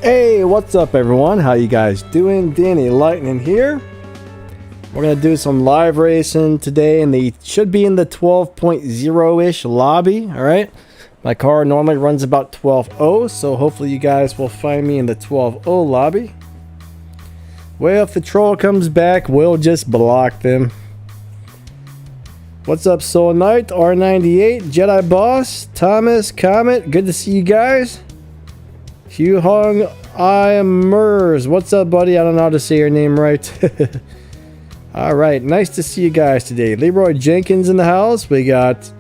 Hey, what's up everyone? How you guys doing? Danny Lightning here. We're gonna do some live racing today, and they should be in the 12.0-ish lobby. All right. My car normally runs about 12.0, so hopefully you guys will find me in the 12.0 lobby. Well, if the troll comes back, we'll just block them. What's up, Soul Knight, R98, Jedi Boss, Thomas, Comet? Good to see you guys. Hugh Hong, I am Mers. What's up, buddy? I don't know how to say your name right. Alright, nice to see you guys today. Leroy Jenkins in the house. We got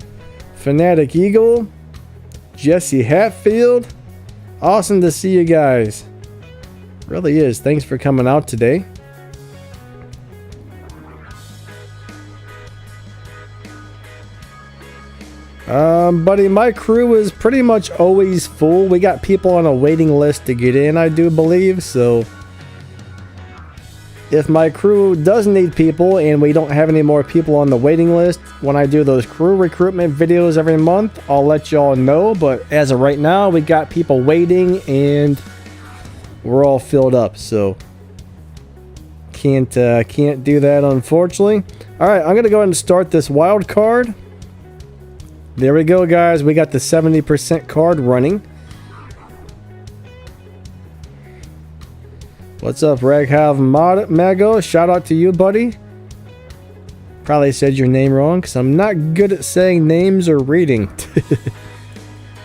Fanatic Eagle, Jesse Hatfield. Awesome to see you guys. Really is. Thanks for coming out today. Buddy, my crew is pretty much always full. We got people on a waiting list to get in, I do believe, so if my crew does need people and we don't have any more people on the waiting list, when I do those crew recruitment videos every month, I'll let y'all know. But as of right now, we got people waiting and we're all filled up, so can't do that, unfortunately. All right, I'm gonna go ahead and start this wild card. There we go, guys. We got the 70% card running. What's up, Raghav Mago? Shout out to you, buddy. Probably said your name wrong because I'm not good at saying names or reading.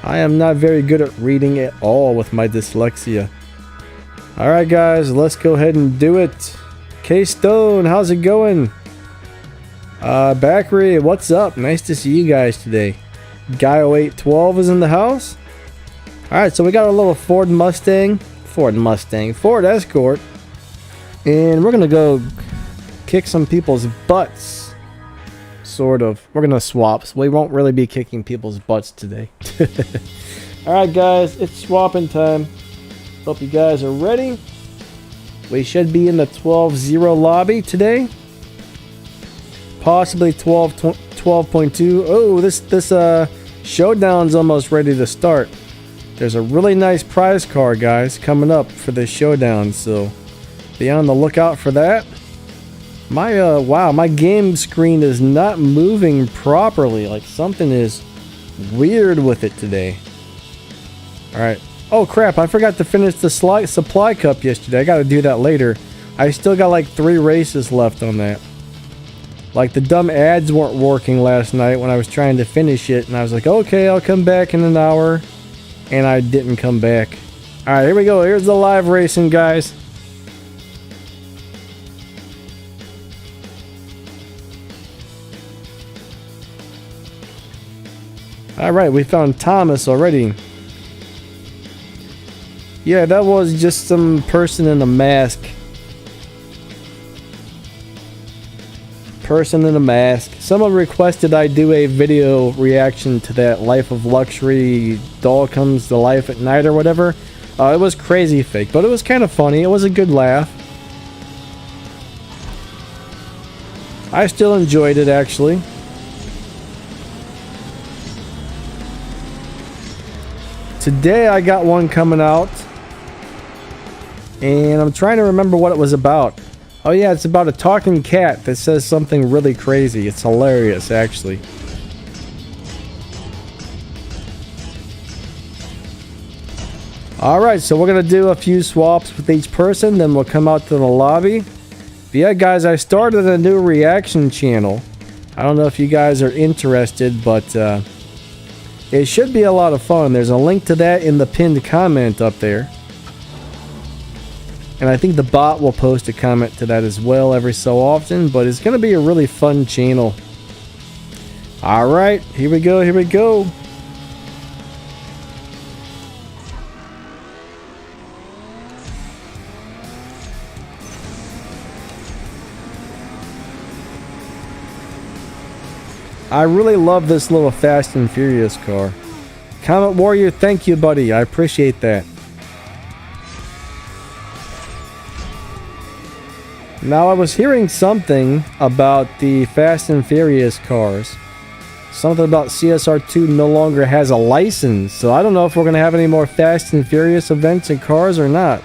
I am not very good at reading at all with my dyslexia. Alright, guys, let's go ahead and do it. K-Stone, how's it going? Bakri, what's up? Nice to see you guys today. Guy0812 is in the house. Alright, so we got a little Ford Escort. And we're gonna go kick some people's butts. Sort of. We're gonna swap, so we won't really be kicking people's butts today. Alright, guys, it's swapping time. Hope you guys are ready. We should be in the 12.0 lobby today. Possibly 12.2. Oh, this showdown's almost ready to start. There's a really nice prize card, guys, coming up for this showdown, so be on the lookout for that. My wow, my game screen is not moving properly. Like something is weird with it today. All right. Oh crap! I forgot to finish the supply cup yesterday. I got to do that later. I still got like 3 races left on that. Like the dumb ads weren't working last night when I was trying to finish it, and I was like, okay, I'll come back in an hour, and I didn't come back. All right, here we go. Here's the live racing, guys. All right, we found Thomas already. Yeah, that was just some person in a mask. Someone requested I do a video reaction to that Life of Luxury Doll Comes to Life at Night or whatever. It was crazy fake, but it was kind of funny. It was a good laugh. I still enjoyed it, actually. Today I got one coming out, and I'm trying to remember what it was about. Oh yeah, it's about a talking cat that says something really crazy. It's hilarious, actually. Alright, so we're going to do a few swaps with each person, then we'll come out to the lobby. But yeah, guys, I started a new reaction channel. I don't know if you guys are interested, but it should be a lot of fun. There's a link to that in the pinned comment up there. And I think the bot will post a comment to that as well every so often, but it's going to be a really fun channel. Alright, here we go, here we go. I really love this little Fast and Furious car. Comet Warrior, thank you, buddy. I appreciate that. Now, I was hearing something about the Fast and Furious cars. Something about CSR2 no longer has a license, so I don't know if we're going to have any more Fast and Furious events in cars or not.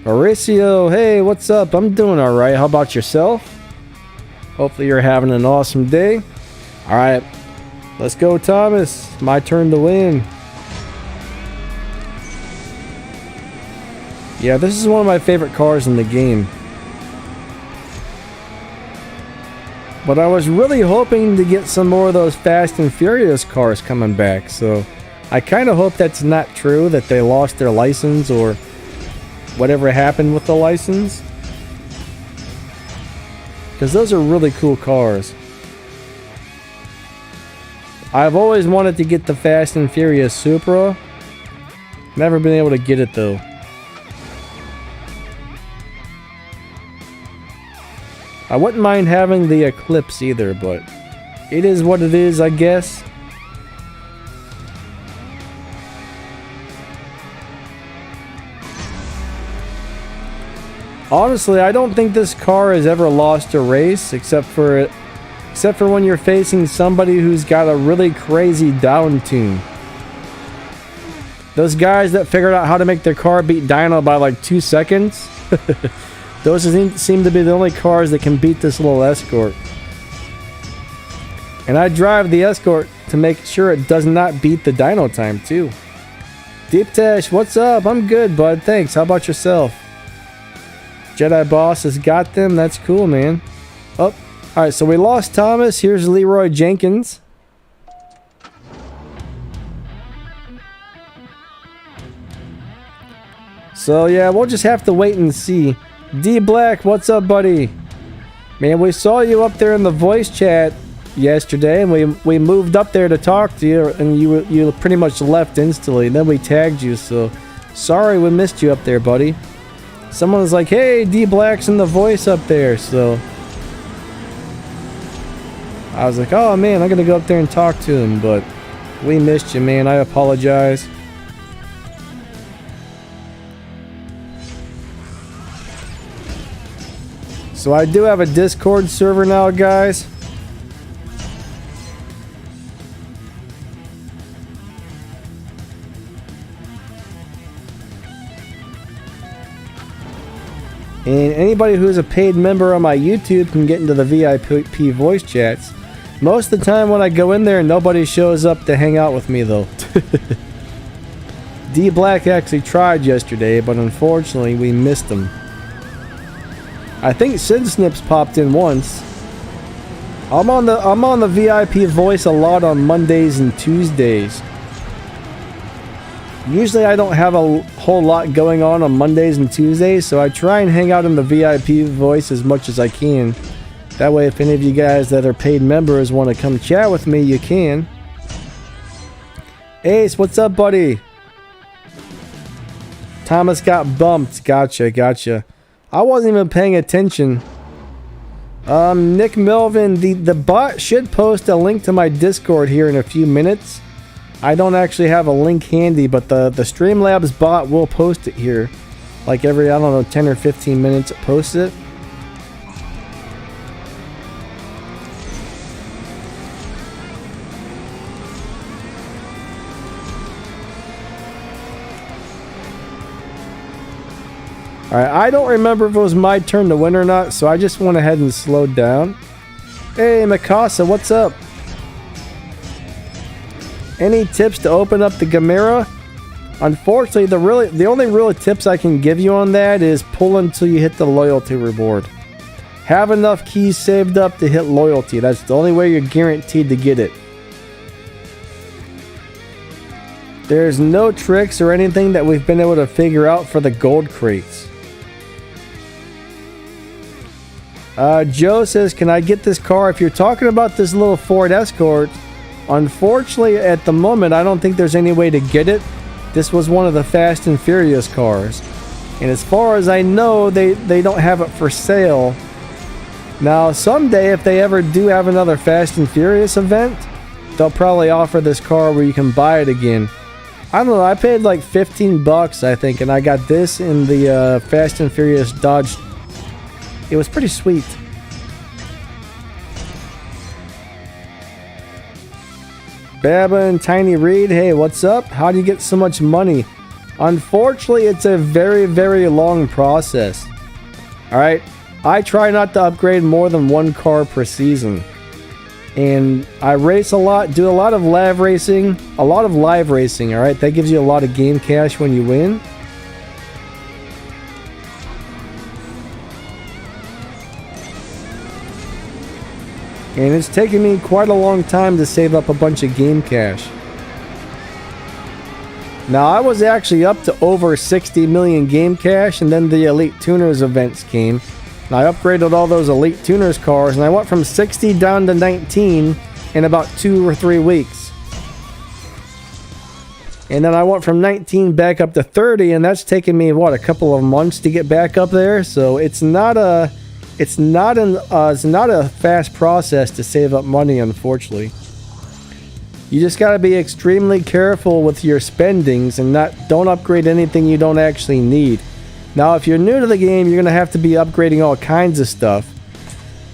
Mauricio, hey, what's up? I'm doing alright. How about yourself? Hopefully you're having an awesome day. Alright, let's go, Thomas. My turn to win. Yeah, this is one of my favorite cars in the game. But I was really hoping to get some more of those Fast and Furious cars coming back, so I kind of hope that's not true, that they lost their license or whatever happened with the license. Because those are really cool cars. I've always wanted to get the Fast and Furious Supra. Never been able to get it though. I wouldn't mind having the Eclipse either, but it is what it is, I guess. Honestly, I don't think this car has ever lost a race, except for when you're facing somebody who's got a really crazy down tune. Those guys that figured out how to make their car beat Dyno by like 2 seconds. Those seem to be the only cars that can beat this little Escort. And I drive the Escort to make sure it does not beat the dyno time too. Deep Tash, what's up? I'm good, bud. Thanks. How about yourself? Jedi Boss has got them. That's cool, man. Oh, alright, so we lost Thomas. Here's Leroy Jenkins. So yeah, we'll just have to wait and see. D Black, what's up, buddy? Man, we saw you up there in the voice chat yesterday, and we moved up there to talk to you, and you pretty much left instantly. And then we tagged you, so sorry we missed you up there, buddy. Someone was like, "Hey, D Black's in the voice up there," so I was like, "Oh man, I'm gonna go up there and talk to him," but we missed you, man. I apologize. So I do have a Discord server now, guys. And anybody who is a paid member on my YouTube can get into the VIP voice chats. Most of the time when I go in there, nobody shows up to hang out with me though. D Black actually tried yesterday, but unfortunately we missed him. I think Sid Snips popped in once. I'm on the VIP voice a lot on Mondays and Tuesdays. Usually I don't have a whole lot going on Mondays and Tuesdays, so I try and hang out in the VIP voice as much as I can. That way if any of you guys that are paid members want to come chat with me, you can. Ace, what's up, buddy? Thomas got bumped. Gotcha. I wasn't even paying attention. Nick Melvin, the bot should post a link to my Discord here in a few minutes. I don't actually have a link handy, but the Streamlabs bot will post it here. Like every, I don't know, 10 or 15 minutes it posts it. Alright, I don't remember if it was my turn to win or not, so I just went ahead and slowed down. Hey, Mikasa, what's up? Any tips to open up the Gamera? Unfortunately, the only real tips I can give you on that is pull until you hit the loyalty reward. Have enough keys saved up to hit loyalty. That's the only way you're guaranteed to get it. There's no tricks or anything that we've been able to figure out for the gold crates. Joe says, can I get this car? If you're talking about this little Ford Escort, unfortunately at the moment I don't think there's any way to get it. This was one of the Fast and Furious cars, and as far as I know they don't have it for sale. Now someday if they ever do have another Fast and Furious event, they'll probably offer this car where you can buy it again. I don't know, I paid like 15 bucks I think, and I got this in the Fast and Furious Dodge. It was pretty sweet. Baba and Tiny Reed, hey, what's up? How do you get so much money? Unfortunately, it's a very, very long process. Alright, I try not to upgrade more than one car per season. And I race a lot, do a lot of live racing. Alright? That gives you a lot of game cash when you win. And it's taken me quite a long time to save up a bunch of game cash. Now, I was actually up to over 60 million game cash, and then the Elite Tuners events came. And I upgraded all those Elite Tuners cars, and I went from 60 down to 19 in about 2 or 3 weeks. And then I went from 19 back up to 30, and that's taken me, what, a couple of months to get back up there? So it's not a fast process to save up money, unfortunately. You just got to be extremely careful with your spendings and don't upgrade anything you don't actually need. Now, if you're new to the game, you're going to have to be upgrading all kinds of stuff.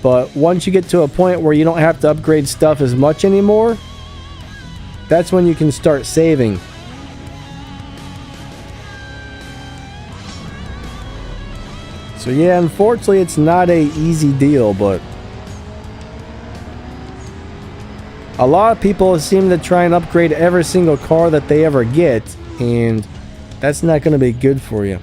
But once you get to a point where you don't have to upgrade stuff as much anymore, that's when you can start saving. So yeah, unfortunately, it's not an easy deal, but a lot of people seem to try and upgrade every single car that they ever get, and that's not going to be good for you.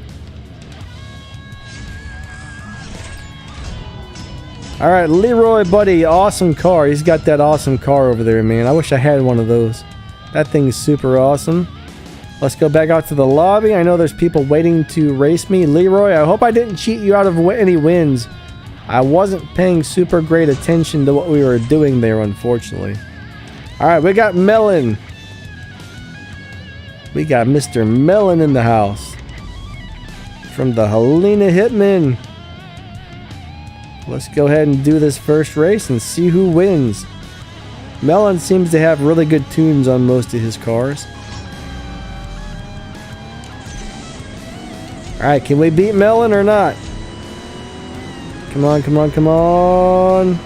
Alright, Leroy, buddy, awesome car. He's got that awesome car over there, man. I wish I had one of those. That thing's super awesome. Let's go back out to the lobby. I know there's people waiting to race me. Leroy, I hope I didn't cheat you out of any wins. I wasn't paying super great attention to what we were doing there, unfortunately. Alright, we got Melon. We got Mr. Melon in the house. From the Helena Hitman. Let's go ahead and do this first race and see who wins. Melon seems to have really good tunes on most of his cars. Alright, can we beat Melon or not? Come on, come on, come on.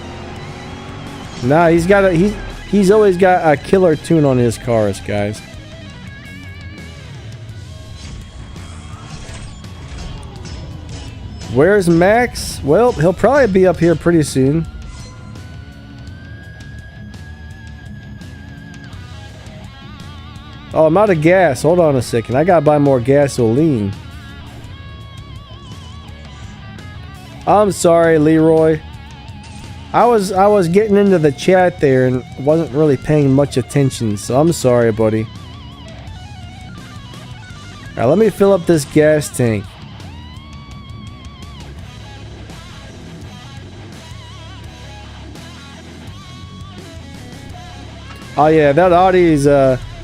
Nah, he's always got a killer tune on his cars, guys. Where's Max? Well, he'll probably be up here pretty soon. Oh, I'm out of gas. Hold on a second. I gotta buy more gasoline. I'm sorry, Leroy. I was getting into the chat there and wasn't really paying much attention, so I'm sorry, buddy. Alright, let me fill up this gas tank. Oh yeah, that Audi's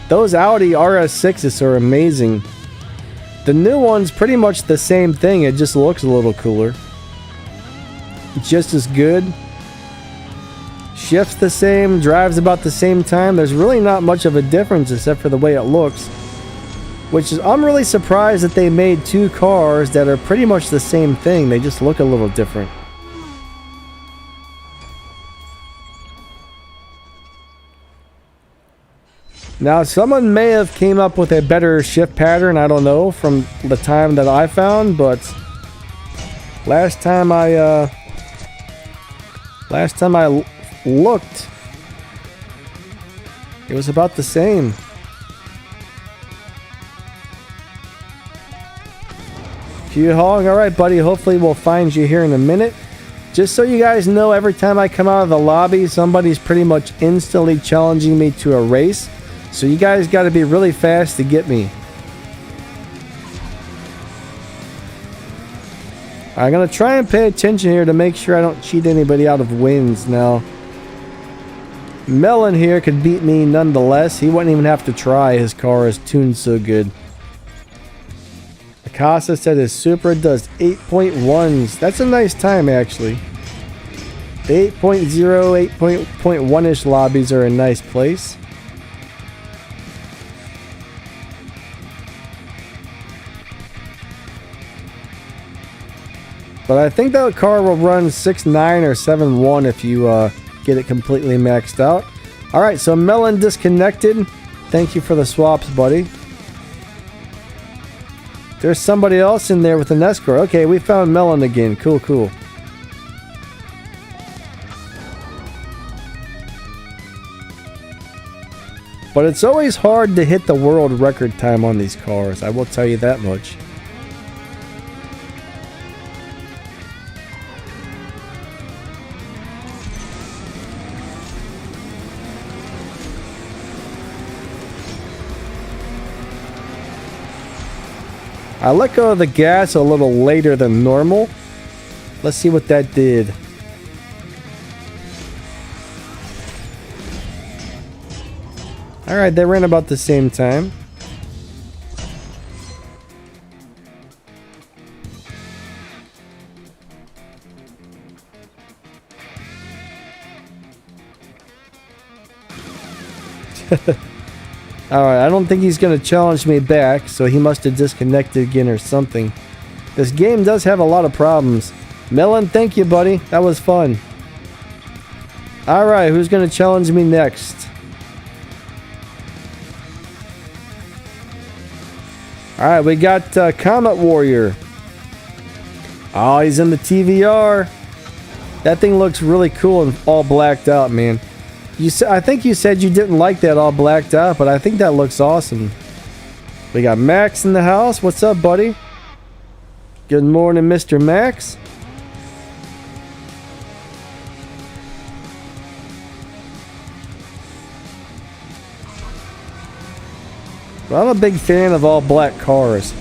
those Audi RS6s are amazing. The new one's pretty much the same thing, it just looks a little cooler. Just as good. Shifts the same, drives about the same time. There's really not much of a difference except for the way it looks. Which is, I'm really surprised that they made two cars that are pretty much the same thing. They just look a little different. Now, someone may have came up with a better shift pattern, I don't know, from the time that I found, but last time I looked, it was about the same. Q-Hog, alright buddy, hopefully we'll find you here in a minute. Just so you guys know, every time I come out of the lobby, somebody's pretty much instantly challenging me to a race. So you guys got to be really fast to get me. I'm going to try and pay attention here to make sure I don't cheat anybody out of wins. Now, Melon here could beat me nonetheless. He wouldn't even have to try. His car is tuned so good. Akasa said his Supra does 8.1s. That's a nice time, actually. The 8.0, 8.1-ish lobbies are a nice place. But I think that car will run 6.9 or 7.1 if you get it completely maxed out. Alright, so Melon disconnected. Thank you for the swaps, buddy. There's somebody else in there with an escort. Okay, we found Melon again. Cool, cool. But it's always hard to hit the world record time on these cars. I will tell you that much. I let go of the gas a little later than normal. Let's see what that did. Alright, they ran about the same time. Alright, I don't think he's going to challenge me back, so he must have disconnected again or something. This game does have a lot of problems. Melon, thank you, buddy. That was fun. Alright, who's going to challenge me next? Alright, we got Comet Warrior. Oh, he's in the TVR. That thing looks really cool and all blacked out, man. I think you said you didn't like that all blacked out, but I think that looks awesome. We got Max in the house. What's up, buddy? Good morning, Mr. Max. Well, I'm a big fan of all black cars.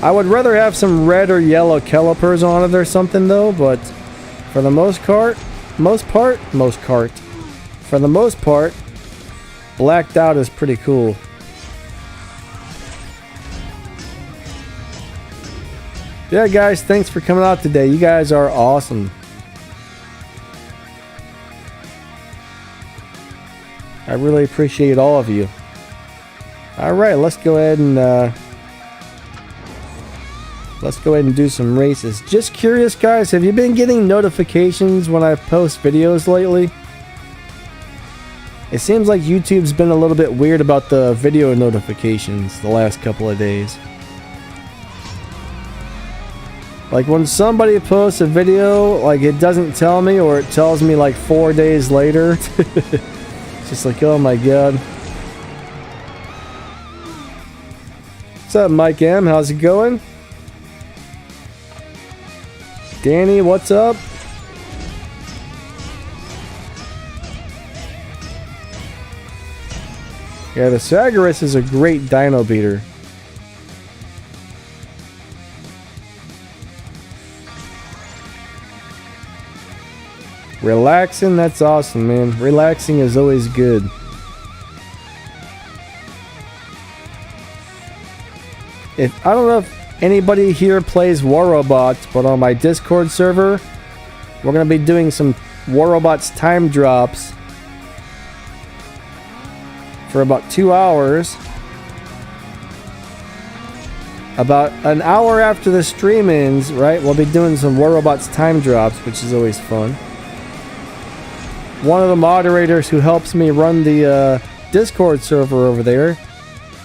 I would rather have some red or yellow calipers on it or something though, but for the most part, blacked out is pretty cool. Yeah, guys, thanks for coming out today. You guys are awesome. I really appreciate all of you. Alright, let's go ahead and do some races. Just curious, guys, have you been getting notifications when I post videos lately? It seems like YouTube's been a little bit weird about the video notifications the last couple of days. Like when somebody posts a video, like it doesn't tell me, or it tells me like 4 days later. It's just like, oh my god. What's up, Mike M? How's it going? Danny, what's up? Yeah, the Sagaris is a great dyno beater. Relaxing, that's awesome, man. Relaxing is always good. I don't know if anybody here plays War Robots, but on my Discord server, we're going to be doing some War Robots time drops for about 2 hours. About an hour after the stream ends, right, we'll be doing some War Robots time drops, which is always fun. One of the moderators who helps me run the Discord server over there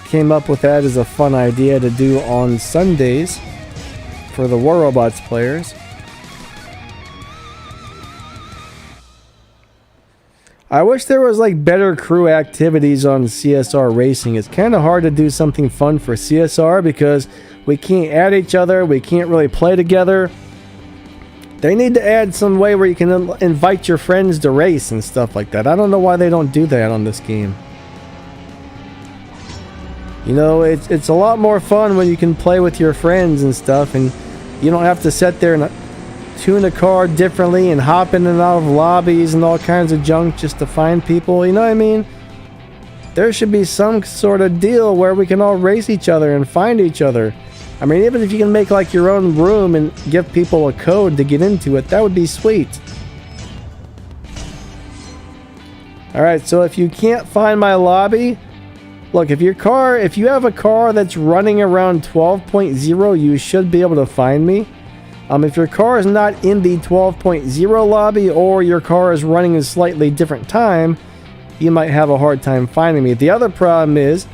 came up with that as a fun idea to do on Sundays for the War Robots players. I wish there was like better crew activities on CSR Racing. It's kind of hard to do something fun for CSR because we can't add each other, we can't really play together. They need to add some way where you can invite your friends to race and stuff like that. I don't know why they don't do that on this game. You know, it's a lot more fun when you can play with your friends and stuff, and you don't have to sit there and tune a car differently and hop in and out of lobbies and all kinds of junk just to find people. You know what I mean? There should be some sort of deal where we can all race each other and find each other. I mean, even if you can make like your own room and give people a code to get into it, that would be sweet. Alright, so if you can't find my lobby, look, if you have a car that's running around 12.0, you should be able to find me. If your car is not in the 12.0 lobby, or your car is running a slightly different time, you might have a hard time finding me. The other problem is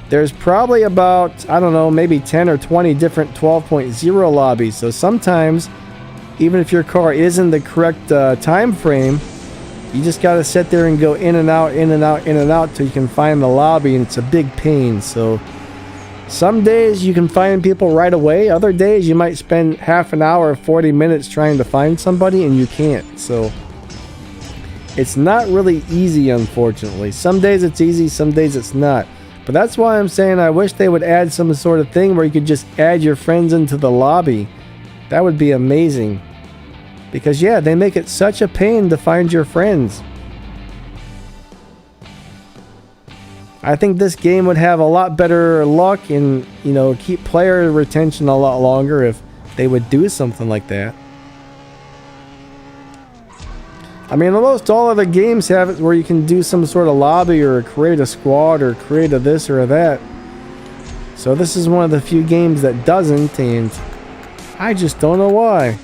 there's probably about, I don't know, maybe 10 or 20 different 12.0 lobbies. So sometimes, even if your car is in the correct time frame, you just got to sit there and go in and out, in and out, in and out till you can find the lobby, and it's a big pain. So some days you can find people right away. Other days you might spend half an hour, 40 minutes trying to find somebody and you can't. So it's not really easy, unfortunately. Some days it's easy, some days it's not. But that's why I'm saying I wish they would add some sort of thing where you could just add your friends into the lobby. That would be amazing. Because yeah, they make it such a pain to find your friends. I think this game would have a lot better luck and, you know, keep player retention a lot longer if they would do something like that. I mean, almost all other games have it where you can do some sort of lobby or create a squad or create a this or a that. So this is one of the few games that doesn't, and I just don't know why.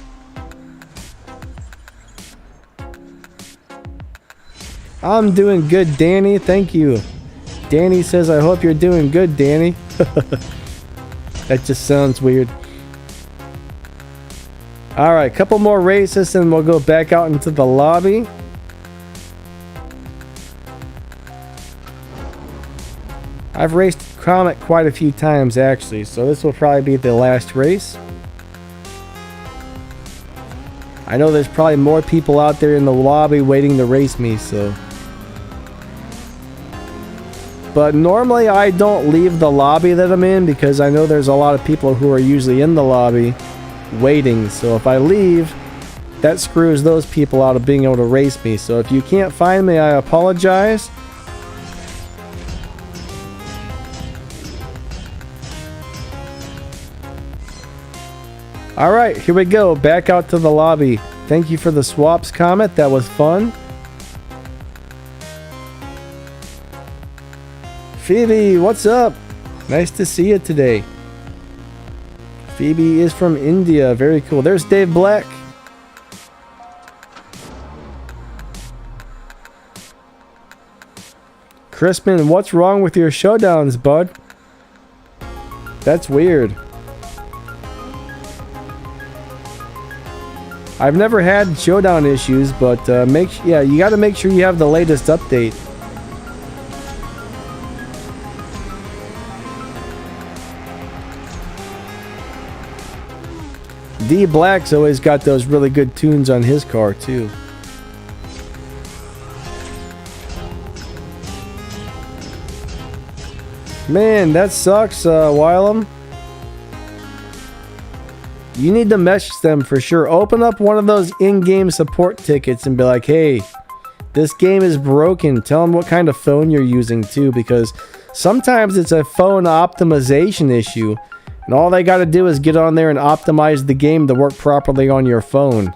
I'm doing good, Danny. Thank you. Danny says, I hope you're doing good, Danny. That just sounds weird. Alright, couple more races and we'll go back out into the lobby. I've raced Comet quite a few times actually, so this will probably be the last race. I know there's probably more people out there in the lobby waiting to race me, so. But normally I don't leave the lobby that I'm in because I know there's a lot of people who are usually in the lobby waiting. So if I leave, that screws those people out of being able to race me. So if you can't find me, I apologize. Alright, here we go. Back out to the lobby. Thank you for the swaps, Comet. That was fun. Phoebe, what's up? Nice to see you today. Phoebe is from India. Very cool. There's Dave Black. Crispin, what's wrong with your showdowns, bud? That's weird. I've never had showdown issues, but you got to make sure you have the latest update. D Black's always got those really good tunes on his car too. Man, that sucks, Wylam. You need to message them for sure. Open up one of those in-game support tickets and be like, hey, this game is broken. Tell them what kind of phone you're using too, because sometimes it's a phone optimization issue. And all they got to do is get on there and optimize the game to work properly on your phone.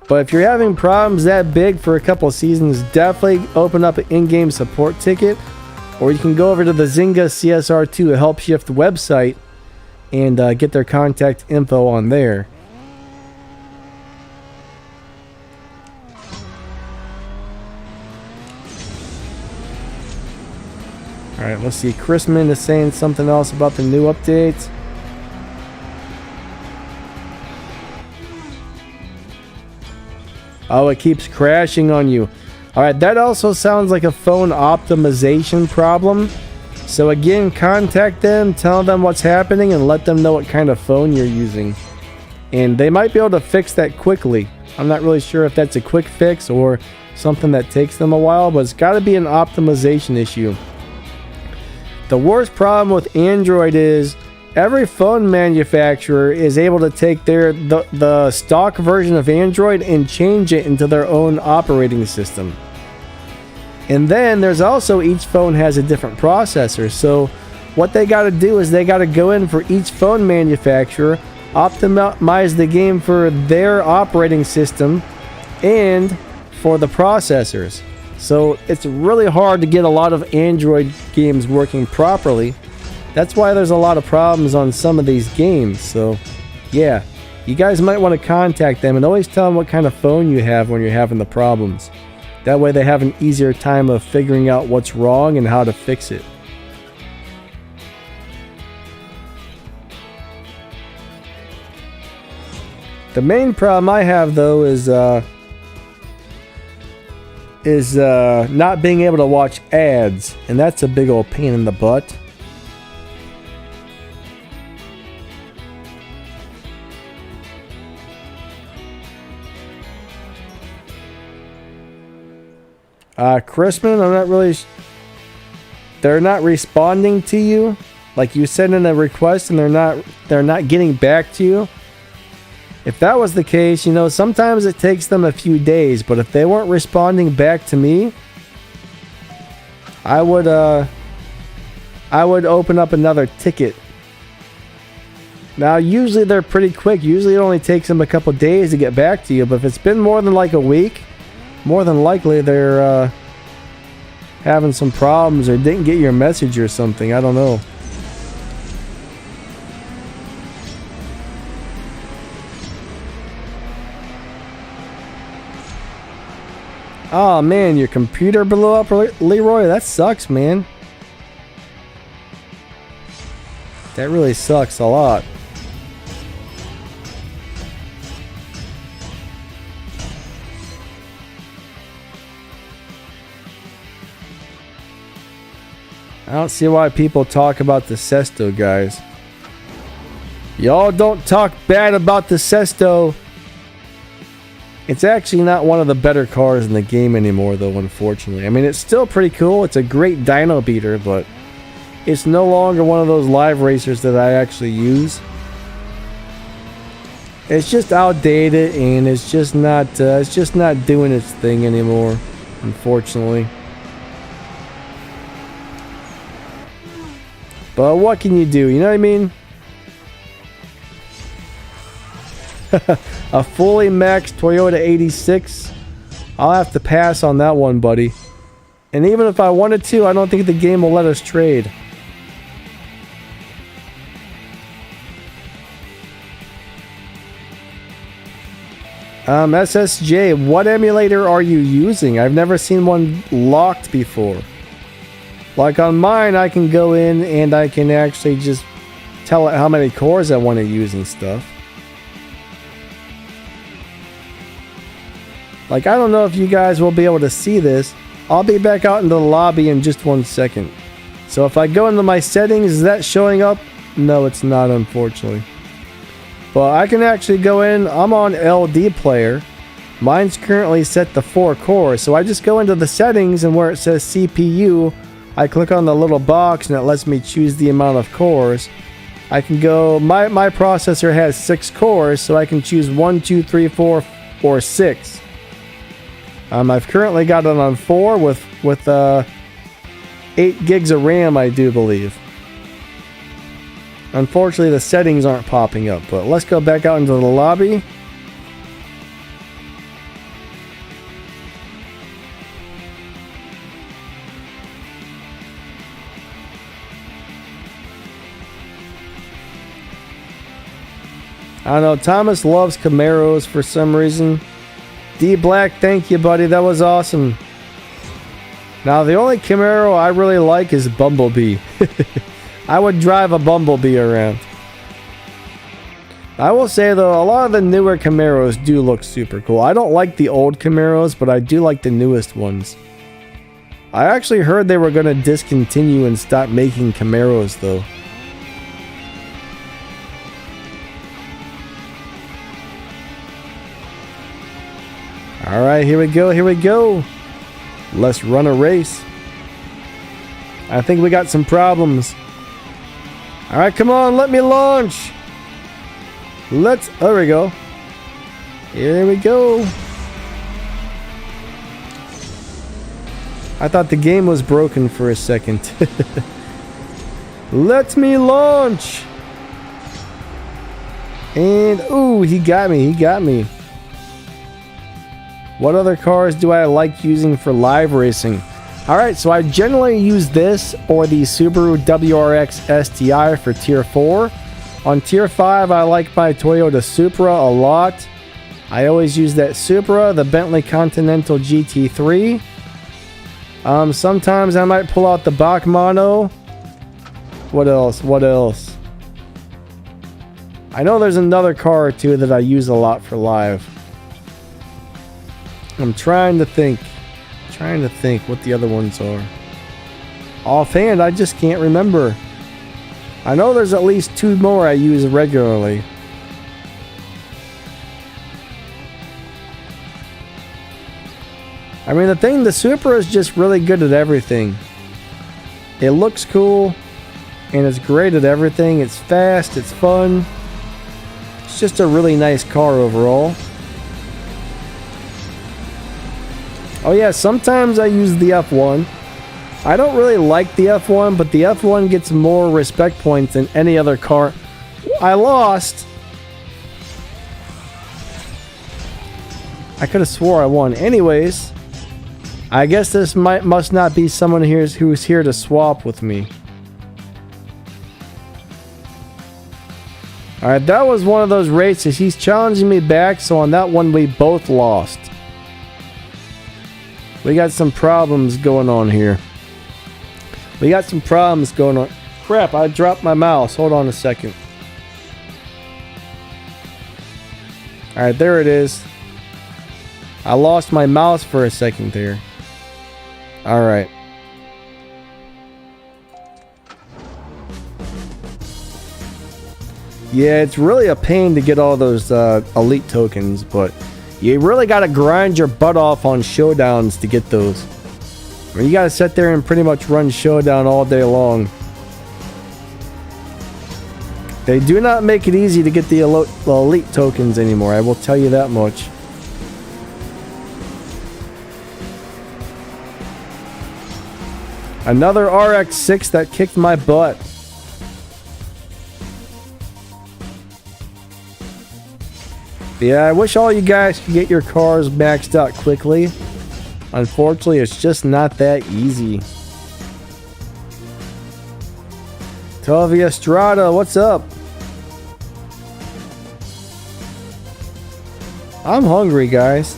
But if you're having problems that big for a couple of seasons, definitely open up an in-game support ticket. Or you can go over to the Zynga CSR2 Help Shift website and get their contact info on there. Alright, let's see. Chrisman is saying something else about the new updates. Oh, it keeps crashing on you. Alright, that also sounds like a phone optimization problem. So again, contact them, tell them what's happening, and let them know what kind of phone you're using. And they might be able to fix that quickly. I'm not really sure if that's a quick fix or something that takes them a while, but it's got to be an optimization issue. The worst problem with Android is every phone manufacturer is able to take the stock version of Android and change it into their own operating system. And then there's also each phone has a different processor. So what they got to do is they got to go in for each phone manufacturer, optimize the game for their operating system and for the processors. So it's really hard to get a lot of Android games working properly. That's why there's a lot of problems on some of these games. So yeah, you guys might want to contact them and always tell them what kind of phone you have when you're having the problems. That way they have an easier time of figuring out what's wrong and how to fix it. The main problem I have though is not being able to watch ads, and that's a big old pain in the butt. Chrisman, I'm not really... They're not responding to you. Like you send in a request and they're not getting back to you. If that was the case, you know, sometimes it takes them a few days, but if they weren't responding back to me, I would open up another ticket. Now, usually they're pretty quick. Usually it only takes them a couple days to get back to you, but if it's been more than like a week, more than likely they're having some problems or didn't get your message or something. I don't know. Oh man, your computer blew up, Leroy. That sucks, man. That really sucks a lot. I don't see why people talk about the Sesto, guys. Y'all don't talk bad about the Sesto. It's actually not one of the better cars in the game anymore, though, unfortunately. I mean, it's still pretty cool. It's a great dyno beater, but it's no longer one of those live racers that I actually use. It's just outdated, and it's just not doing its thing anymore, unfortunately. But what can you do? You know what I mean? A fully maxed Toyota 86. I'll have to pass on that one, buddy. And even if I wanted to, I don't think the game will let us trade. SSJ, what emulator are you using? I've never seen one locked before. Like on mine, I can go in and I can actually just tell it how many cores I want to use and stuff. Like, I don't know if you guys will be able to see this. I'll be back out into the lobby in just 1 second. So if I go into my settings, is that showing up? No, it's not, unfortunately. But I can actually go in. I'm on LD player. Mine's currently set to 4 cores. So I just go into the settings, and where it says CPU, I click on the little box and it lets me choose the amount of cores. I can go, my processor has 6 cores, so I can choose 1, 2, 3, 4, or 6. I've currently got it on 4 with 8 gigs of RAM, I do believe. Unfortunately, the settings aren't popping up, but let's go back out into the lobby. I don't know, Thomas loves Camaros for some reason. D Black, thank you, buddy. That was awesome. Now, the only Camaro I really like is Bumblebee. I would drive a Bumblebee around. I will say, though, a lot of the newer Camaros do look super cool. I don't like the old Camaros, but I do like the newest ones. I actually heard they were going to discontinue and stop making Camaros, though. Alright, here we go, here we go. Let's run a race. I think we got some problems. Alright, come on, let me launch. There we go. Here we go. I thought the game was broken for a second. Let me launch. And, ooh, he got me. What other cars do I like using for live racing? Alright, so I generally use this or the Subaru WRX STI for Tier 4. On Tier 5, I like my Toyota Supra a lot. I always use that Supra, the Bentley Continental GT3. Sometimes I might pull out the Bach Mono. What else? What else? I know there's another car or two that I use a lot for live. I'm trying to think. What the other ones are. Offhand, I just can't remember. I know there's at least 2 more I use regularly. I mean, the Supra is just really good at everything. It looks cool, and it's great at everything. It's fast, it's fun. It's just a really nice car overall. Oh yeah, sometimes I use the F1. I don't really like the F1, but the F1 gets more respect points than any other car. I lost. I could have swore I won. Anyways, I guess this must not be someone here who's here to swap with me. Alright, that was one of those races. He's challenging me back, so on that one we both lost. We got some problems going on here. Crap, I dropped my mouse. Hold on a second. Alright, there it is. I lost my mouse for a second there. Alright. Yeah, it's really a pain to get all those elite tokens, but you really gotta grind your butt off on showdowns to get those. I mean, you gotta sit there and pretty much run showdown all day long. They do not make it easy to get the elite tokens anymore, I will tell you that much. Another RX-6 that kicked my butt. Yeah, I wish all you guys could get your cars maxed out quickly. Unfortunately, it's just not that easy. Tovi Estrada, what's up? I'm hungry, guys.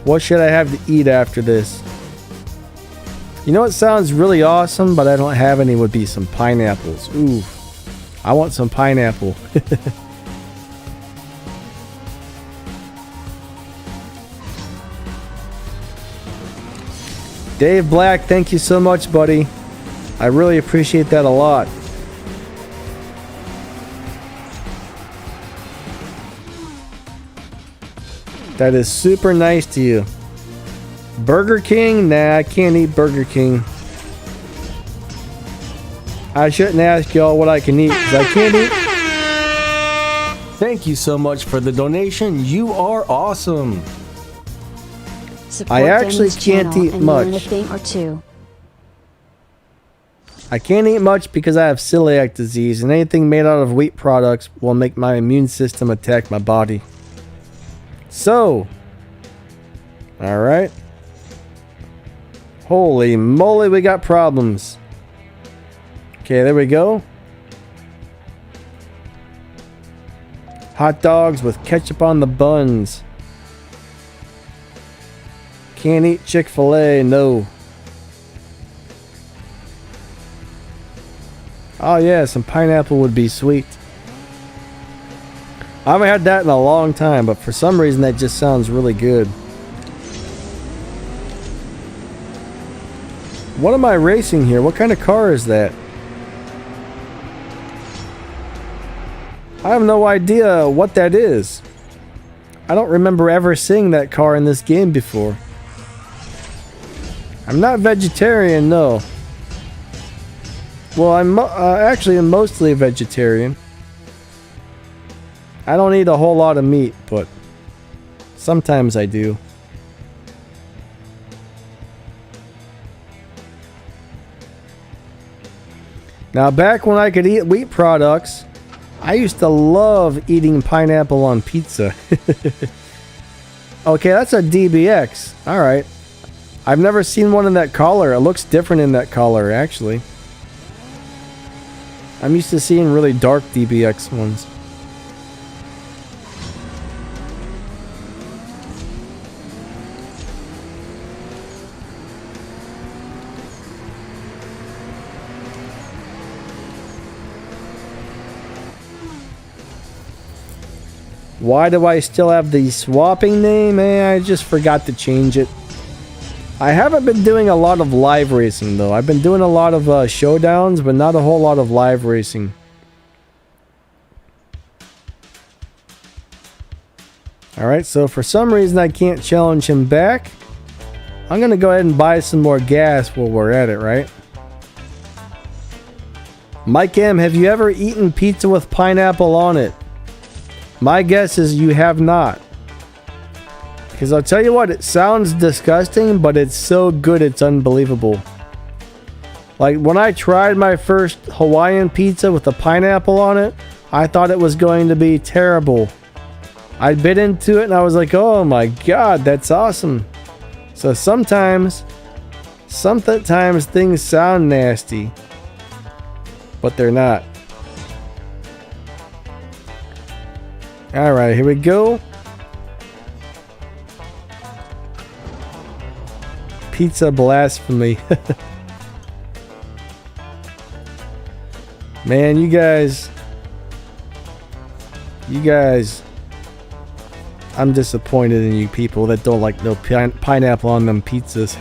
What should I have to eat after this? You know what sounds really awesome, but I don't have any, would be some pineapples. Ooh, I want some pineapple. Dave Black, thank you so much, buddy. I really appreciate that a lot. That is super nice to you. Burger King? Nah, I can't eat Burger King. I shouldn't ask y'all what I can eat, because I can't eat. Thank you so much for the donation. You are awesome. I actually can't eat much. I can't eat much because I have celiac disease, and anything made out of wheat products will make my immune system attack my body. So, alright. Holy moly, we got problems. Okay, there we go. Hot dogs with ketchup on the buns. Can't eat Chick-fil-A, no. Oh yeah, some pineapple would be sweet. I haven't had that in a long time, but for some reason that just sounds really good. What am I racing here? What kind of car is that? I have no idea what that is. I don't remember ever seeing that car in this game before. I'm not vegetarian, no. Well, I'm mostly a vegetarian. I don't eat a whole lot of meat, but sometimes I do. Now, back when I could eat wheat products, I used to love eating pineapple on pizza. Okay, that's a DBX. Alright. I've never seen one in that color. It looks different in that color, actually. I'm used to seeing really dark DBX ones. Why do I still have the swapping name? I just forgot to change it. I haven't been doing a lot of live racing though. I've been doing a lot of showdowns, but not a whole lot of live racing. Alright, so for some reason I can't challenge him back. I'm going to go ahead and buy some more gas while we're at it, right? Mike M, have you ever eaten pizza with pineapple on it? My guess is you have not. Because I'll tell you what, it sounds disgusting, but it's so good it's unbelievable. Like when I tried my first Hawaiian pizza with the pineapple on it, I thought it was going to be terrible. I bit into it and I was like, oh my god, that's awesome. So sometimes things sound nasty, but they're not. Alright, here we go. Pizza blasphemy. Man, you guys, I'm disappointed in you people that don't like no pineapple on them pizzas.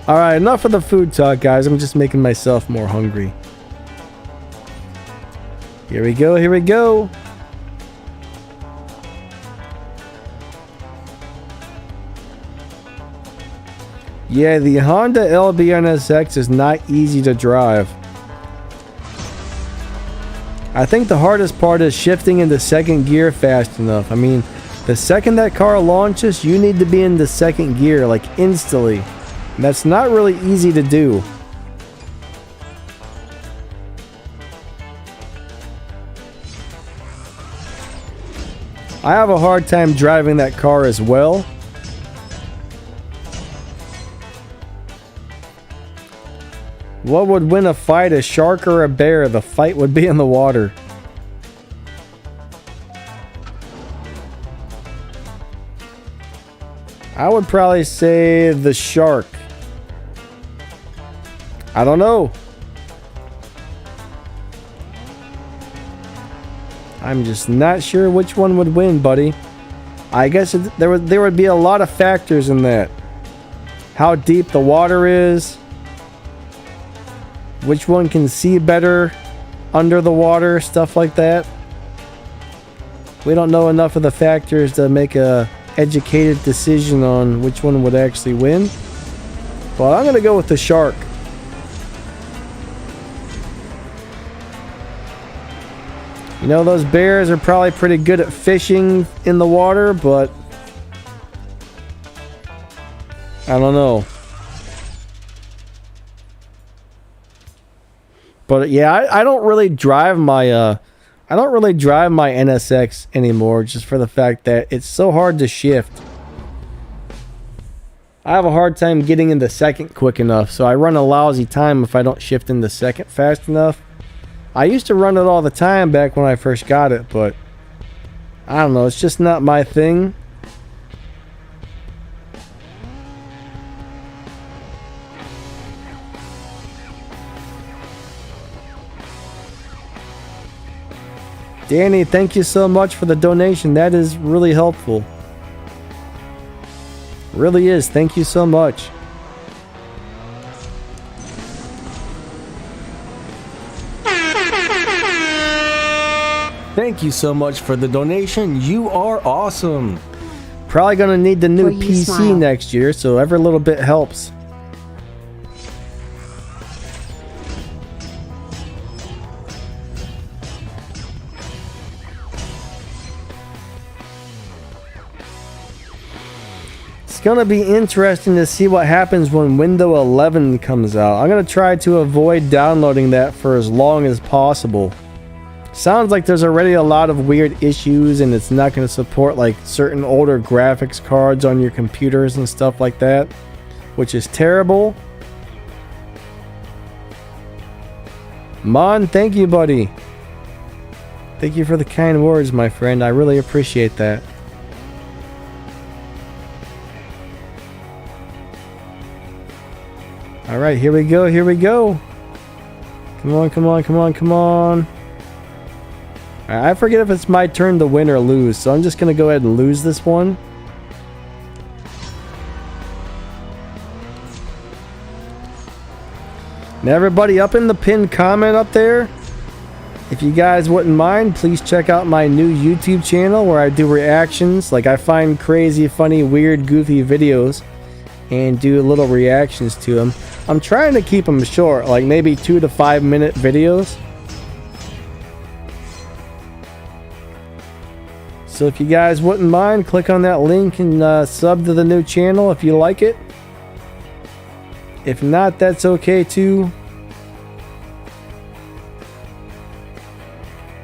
Alright, enough of the food talk, guys. I'm just making myself more hungry. Here we go, here we go. Yeah, the Honda LB NSX is not easy to drive. I think the hardest part is shifting into second gear fast enough. I mean, the second that car launches, you need to be in the second gear, like instantly. And that's not really easy to do. I have a hard time driving that car as well. What would win a fight, a shark or a bear? The fight would be in the water. I would probably say the shark. I don't know. I'm just not sure which one would win, buddy. I guess there would be a lot of factors in that. How deep the water is. Which one can see better under the water, stuff like that. We don't know enough of the factors to make a educated decision on which one would actually win. But I'm going to go with the shark. You know, those bears are probably pretty good at fishing in the water, but I don't know. But yeah, I don't really drive my NSX anymore, just for the fact that it's so hard to shift. I have a hard time getting into second quick enough, so I run a lousy time if I don't shift into second fast enough. I used to run it all the time back when I first got it, but I don't know, it's just not my thing. Danny, thank you so much for the donation. That is really helpful. Really is. Thank you so much. Thank you so much for the donation. You are awesome. Probably gonna need the new PC smile next year, so every little bit helps. It's gonna be interesting to see what happens when Windows 11 comes out. I'm gonna try to avoid downloading that for as long as possible. Sounds like there's already a lot of weird issues and it's not going to support like certain older graphics cards on your computers and stuff like that, which is terrible. Mon, thank you, buddy. Thank you for the kind words, my friend. I really appreciate that. Alright, here we go, here we go. Come on, come on, come on, come on. I forget if it's my turn to win or lose, so I'm just gonna go ahead and lose this one. And everybody up in the pinned comment up there, if you guys wouldn't mind, please check out my new YouTube channel where I do reactions. Like, I find crazy, funny, weird, goofy videos and do little reactions to them. I'm trying to keep them short, like maybe 2 to 5 minute videos. So if you guys wouldn't mind, click on that link and sub to the new channel if you like it. If not, that's okay too.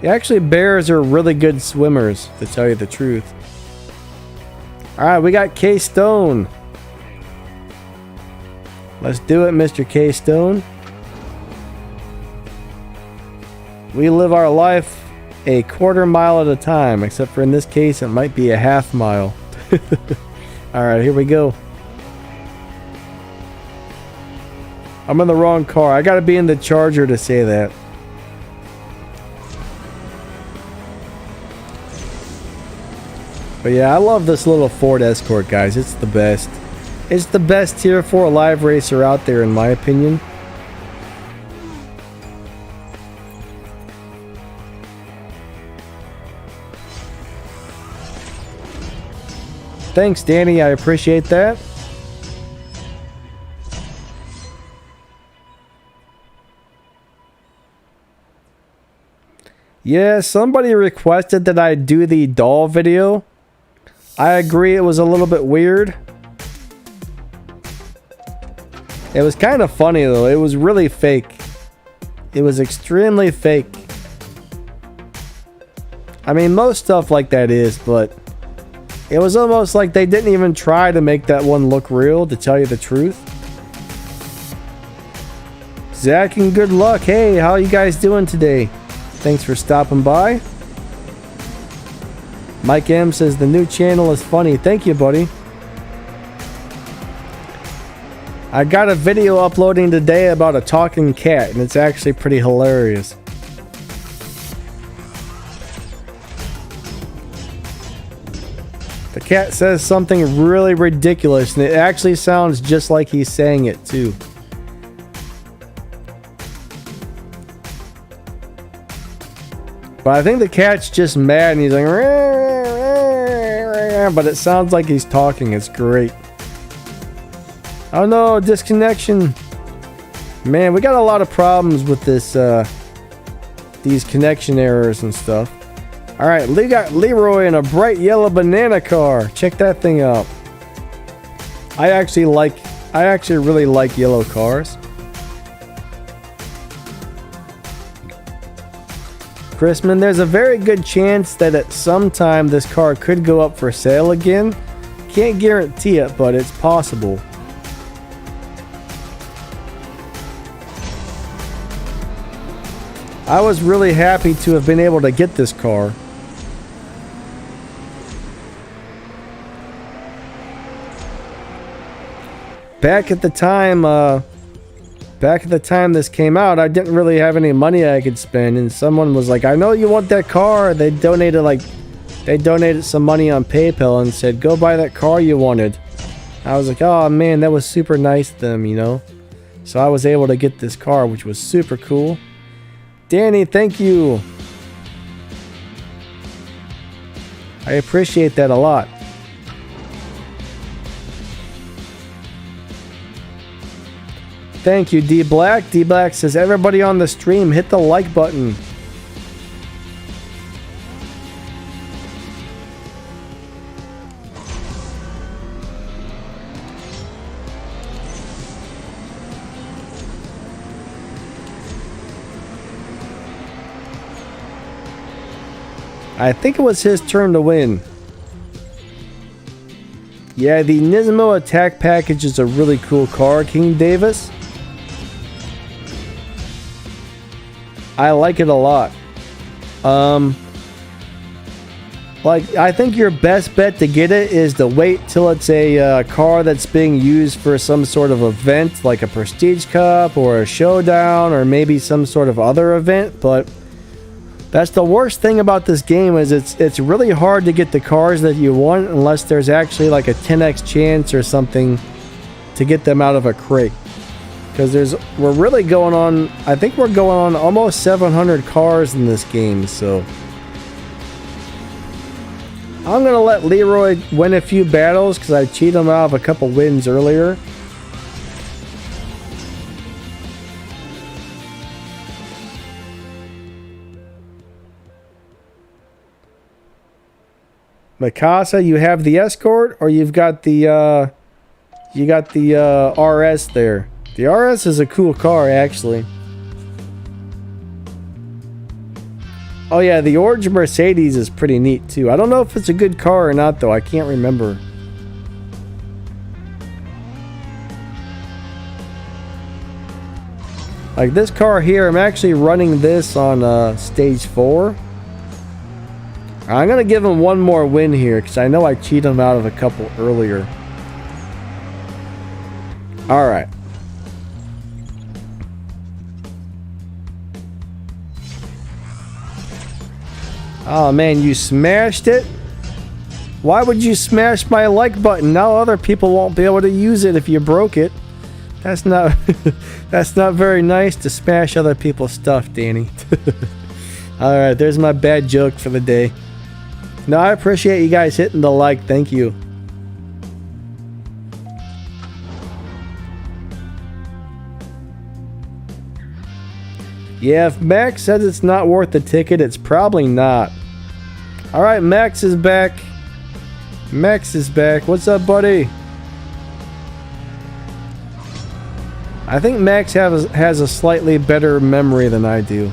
Actually, bears are really good swimmers, to tell you the truth. Alright, we got K-Stone. Let's do it, Mr. K-Stone. We live our life a quarter mile at a time, except for in this case, it might be a half mile. Alright, here we go. I'm in the wrong car. I gotta be in the Charger to say that. But yeah, I love this little Ford Escort, guys. It's the best. It's the best Tier 4 live racer out there, in my opinion. Thanks, Danny. I appreciate that. Yeah, somebody requested that I do the doll video. I agree, it was a little bit weird. It was kind of funny though. It was really fake. It was extremely fake. I mean, most stuff like that is, but it was almost like they didn't even try to make that one look real, to tell you the truth. Zach and good luck. Hey, how you guys doing today? Thanks for stopping by. Mike M says the new channel is funny. Thank you, buddy. I got a video uploading today about a talking cat, and it's actually pretty hilarious. The cat says something really ridiculous, and it actually sounds just like he's saying it too. But I think the cat's just mad and he's like, but it sounds like he's talking. It's great. Oh no, disconnection. Man, we got a lot of problems with this, these connection errors and stuff. Alright, we got Leroy in a bright yellow banana car. Check that thing out. I actually really like yellow cars. Chrisman, there's a very good chance that at some time this car could go up for sale again. Can't guarantee it, but it's possible. I was really happy to have been able to get this car. Back at the time this came out, I didn't really have any money I could spend, and someone was like, I know you want that car. They donated some money on PayPal and said, go buy that car you wanted. I was like, oh man, that was super nice of them, you know. So I was able to get this car, which was super cool. Danny, thank you. I appreciate that a lot. Thank you, D Black. D Black says, everybody on the stream, hit the like button. I think it was his turn to win. Yeah, the Nismo Attack Package is a really cool car, King Davis. I like it a lot. Like, I think your best bet to get it is to wait till it's a car that's being used for some sort of event, like a Prestige Cup or a Showdown or maybe some sort of other event. But That's the worst thing about this game, is it's really hard to get the cars that you want unless there's actually like a 10x chance or something to get them out of a crate. Because we're really going on, I think we're going on almost 700 cars in this game, so I'm gonna let Leroy win a few battles because I cheated him out of a couple wins earlier. Mikasa, you have the Escort, or you've got the RS there. The RS is a cool car, actually. Oh yeah, the orange Mercedes is pretty neat too. I don't know if it's a good car or not though. I can't remember. Like this car here, I'm actually running this on stage 4. I'm going to give him one more win here because I know I cheated him out of a couple earlier. Alright. Oh man, you smashed it? Why would you smash my like button? Now other people won't be able to use it if you broke it. That's not that's not very nice to smash other people's stuff, Danny. Alright, there's my bad joke for the day. No, I appreciate you guys hitting the like. Thank you. Yeah, if Max says it's not worth the ticket, it's probably not. Alright, Max is back. Max is back. What's up, buddy? I think Max has a slightly better memory than I do.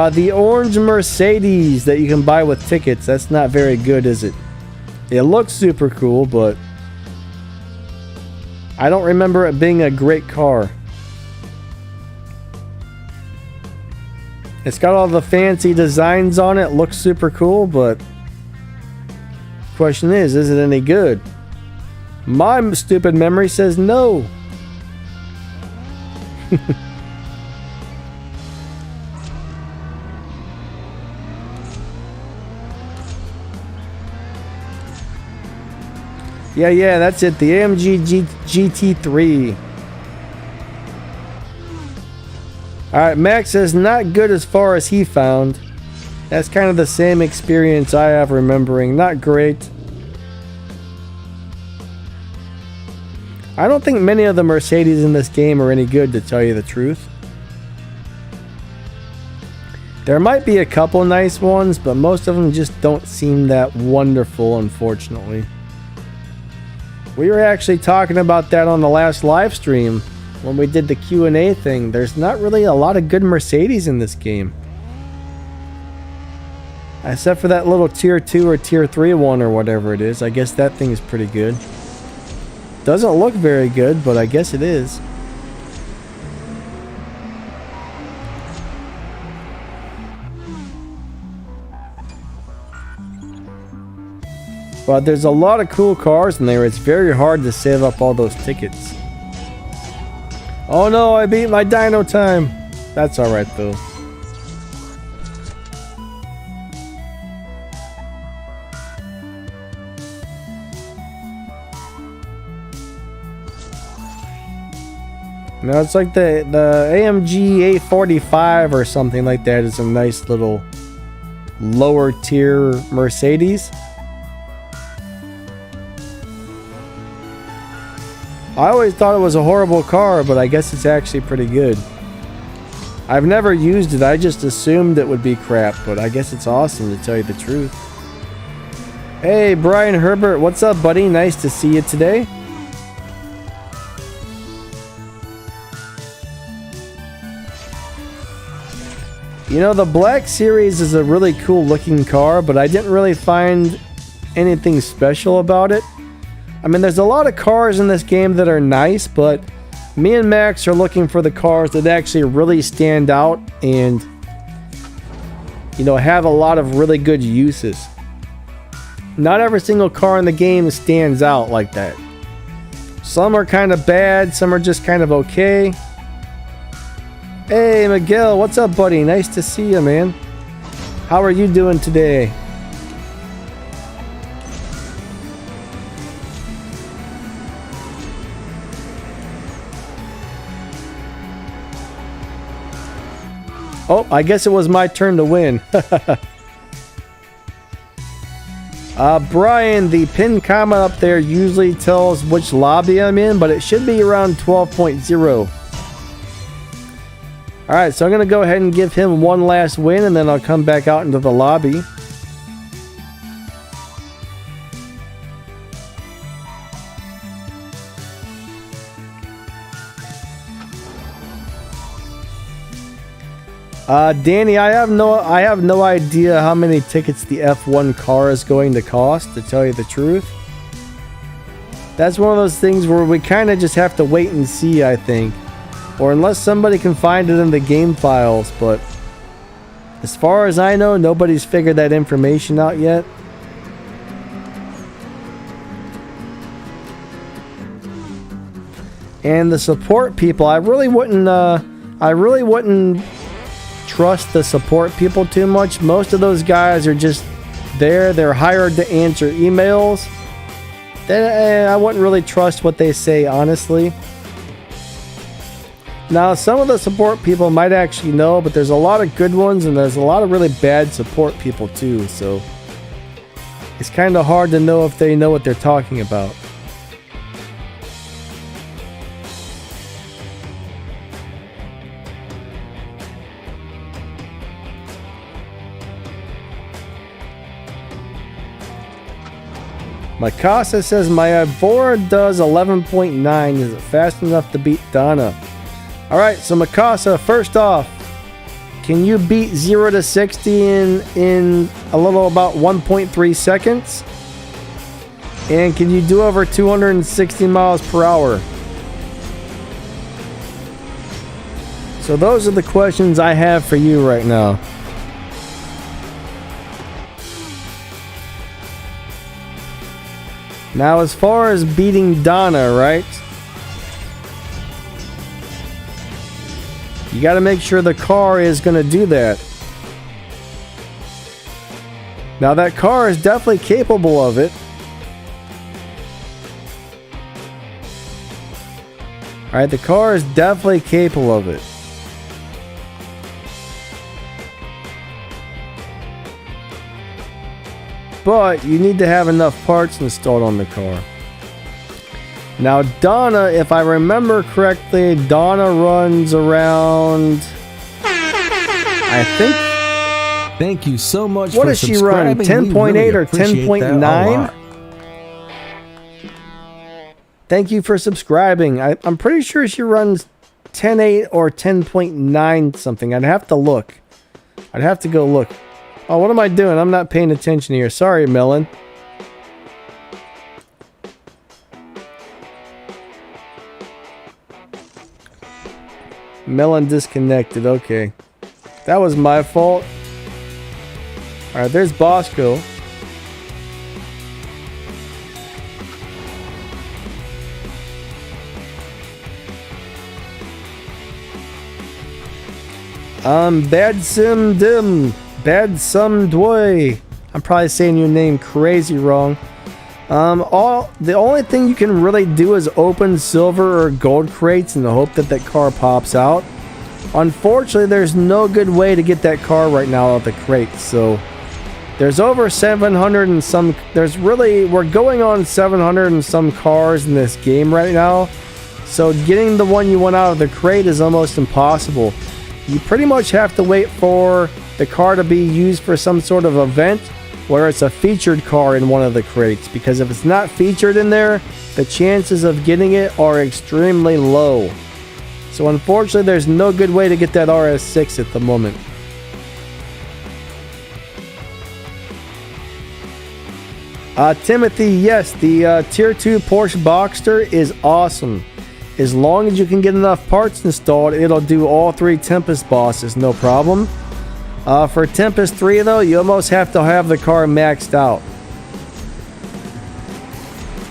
The orange Mercedes that you can buy with tickets, that's not very good, is it? It looks super cool, but I don't remember it being a great car. It's got all the fancy designs on it, looks super cool, but question is it any good? My stupid memory says no. Yeah, that's it. The AMG GT3. Alright, Max says not good as far as he found. That's kind of the same experience I have remembering. Not great. I don't think many of the Mercedes in this game are any good, to tell you the truth. There might be a couple nice ones, but most of them just don't seem that wonderful, unfortunately. We were actually talking about that on the last live stream when we did the Q&A thing. There's not really a lot of good Mercedes in this game. Except for that little tier 2 or tier 3 one or whatever it is. I guess that thing is pretty good. Doesn't look very good, but I guess it is. But there's a lot of cool cars in there. It's very hard to save up all those tickets. Oh no, I beat my dyno time. That's alright though. No, it's like the AMG A45 or something like that is a nice little lower tier Mercedes. I always thought it was a horrible car, but I guess it's actually pretty good. I've never used it, I just assumed it would be crap, but I guess it's awesome to tell you the truth. Hey, Brian Herbert, what's up, buddy? Nice to see you today. You know, the Black Series is a really cool looking car, but I didn't really find anything special about it. I mean, there's a lot of cars in this game that are nice, but me and Max are looking for the cars that actually really stand out and you know, have a lot of really good uses. Not every single car in the game stands out like that. Some are kind of bad, some are just kind of okay. Hey Miguel, what's up buddy? Nice to see you, man. How are you doing today? Oh, I guess it was my turn to win. Brian, the pinned comment up there usually tells which lobby I'm in, but it should be around 12.0. Alright, so I'm going to go ahead and give him one last win, and then I'll come back out into the lobby. Danny, I have no idea how many tickets the F1 car is going to cost, to tell you the truth. That's one of those things where we kind of just have to wait and see, I think. Or unless somebody can find it in the game files, but as far as I know, nobody's figured that information out yet. And the support people, I really wouldn't trust the support people too much. Most of those guys are just there. They're hired to answer emails. I wouldn't really trust what they say, honestly. Now, some of the support people might actually know, but there's a lot of good ones and there's a lot of really bad support people too, so it's kind of hard to know if they know what they're talking about. Mikasa says, my Ivora does 11.9. Is it fast enough to beat Donna? Alright, so Mikasa, first off, can you beat 0 to 60 in a little about 1.3 seconds? And can you do over 260 miles per hour? So those are the questions I have for you right now. Now, as far as beating Donna, right? You got to make sure the car is going to do that. Now, that car is definitely capable of it. Alright, the car is definitely capable of it. But you need to have enough parts installed on the car. Now Donna, if I remember correctly, Donna runs around, I think. Thank you so much. What does she run? 10.8 or 10.9? Thank you for subscribing. I'm pretty sure she runs 10.8 or 10.9 something. I'd have to look. I'd have to go look. Oh, what am I doing? I'm not paying attention here. Sorry, Melon. Melon disconnected. Okay. That was my fault. Alright, there's Bosco. Bad Sim Dim. Bad Sum Dwoy. I'm probably saying your name crazy wrong. The only thing you can really do is open silver or gold crates in the hope that that car pops out. Unfortunately, there's no good way to get that car right now out of the crate. So there's over 700 and some. We're going on 700 and some cars in this game right now. So getting the one you want out of the crate is almost impossible. You pretty much have to wait for the car to be used for some sort of event where it's a featured car in one of the crates, because if it's not featured in there, the chances of getting it are extremely low. So unfortunately, there's no good way to get that RS6 at the moment. Timothy, yes, the Tier 2 Porsche Boxster is awesome. As long as you can get enough parts installed, it'll do all 3 Tempest bosses, no problem. For Tempest 3 though, you almost have to have the car maxed out.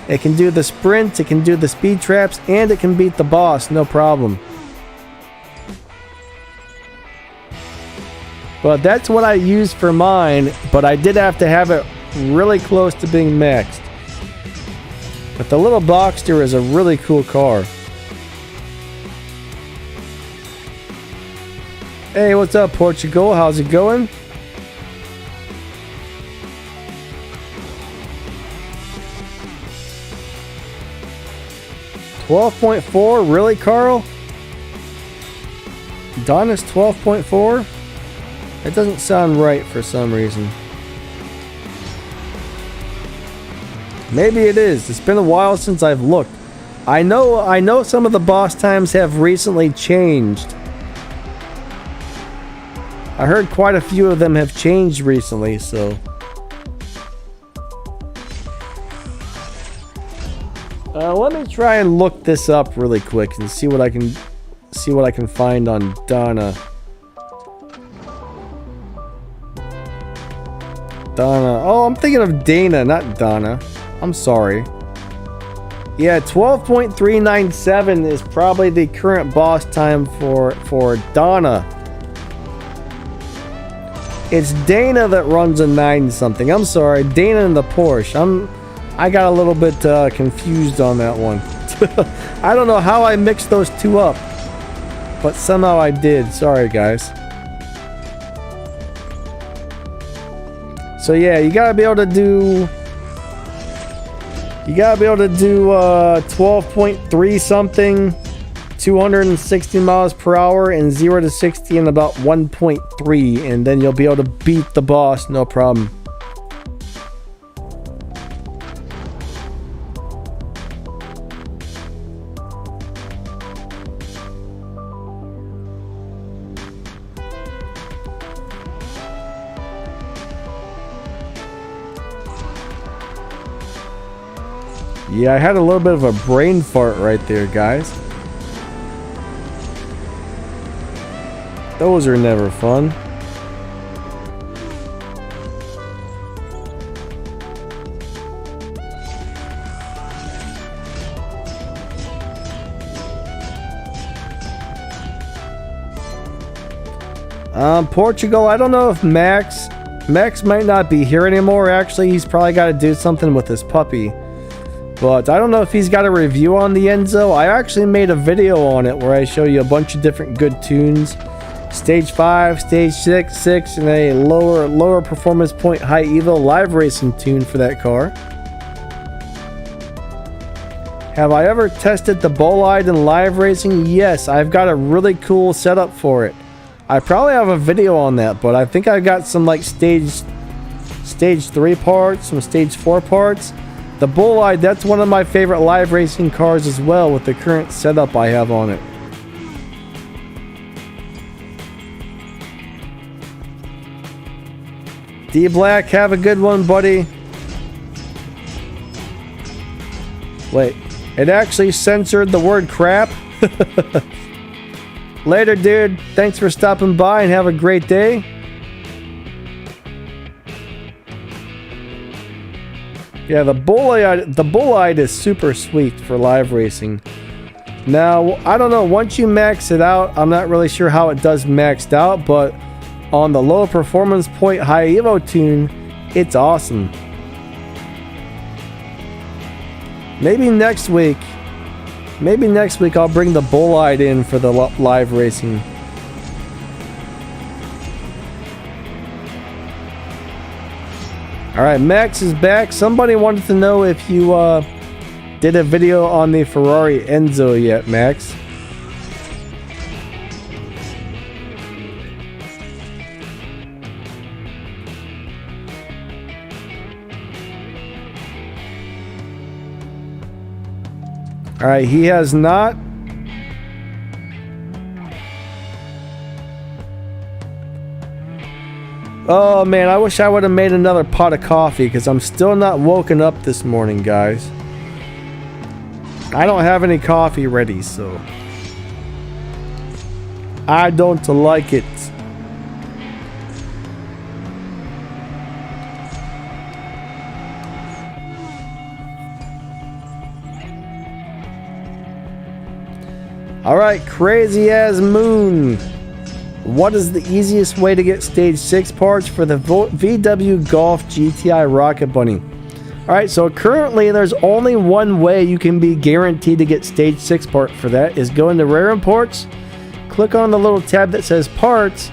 It can do the sprints, it can do the speed traps, and it can beat the boss, no problem. But that's what I used for mine, but I did have to have it really close to being maxed. But the little Boxster is a really cool car. Hey, what's up, Portugal? How's it going? $12.4? Really, Carl? Donna's 12.4? That doesn't sound right for some reason. Maybe it is. It's been a while since I've looked. I know some of the boss times have recently changed. I heard quite a few of them have changed recently, so. Let me try and look this up really quick and see what I can find on Donna. Donna. Oh, I'm thinking of Dana, not Donna. I'm sorry. Yeah, 12.397 is probably the current boss time for Donna. It's Dana that runs a 9 something. I'm sorry, Dana in the Porsche. I got a little bit confused on that one. I don't know how I mixed those two up, but somehow I did. Sorry, guys. So yeah, you gotta be able to do 12.3 something, 260 miles per hour, and 0 to 60 in about 1.3, and then you'll be able to beat the boss, no problem. Yeah, I had a little bit of a brain fart right there, guys. Those are never fun. Portugal, I don't know if Max might not be here anymore. Actually, he's probably got to do something with his puppy. But I don't know if he's got a review on the Enzo. I actually made a video on it where I show you a bunch of different good tunes. Stage 5, Stage 6, and a lower performance point high evo live racing tune for that car. Have I ever tested the Bolide in live racing? Yes, I've got a really cool setup for it. I probably have a video on that, but I think I got some like stage 3 parts, some stage 4 parts. The Bolide, that's one of my favorite live racing cars as well with the current setup I have on it. D Black, have a good one, buddy. Wait, it actually censored the word crap? Later, dude. Thanks for stopping by and have a great day. Yeah, the Bolide is super sweet for live racing. Now, I don't know, once you max it out, I'm not really sure how it does maxed out, but on the low performance point high evo tune, it's awesome. Maybe next week I'll bring the Bolide in for the live racing. Alright, Max is back. Somebody wanted to know if you did a video on the Ferrari Enzo yet, Max. Alright, he has not. Oh man, I wish I would have made another pot of coffee because I'm still not woken up this morning, guys. I don't have any coffee ready, so I don't like it. Alright, crazy as moon. What is the easiest way to get stage 6 parts for the VW Golf GTI Rocket Bunny? Alright, so currently there's only one way you can be guaranteed to get stage 6 part for that is go into Rare Imports, click on the little tab that says Parts,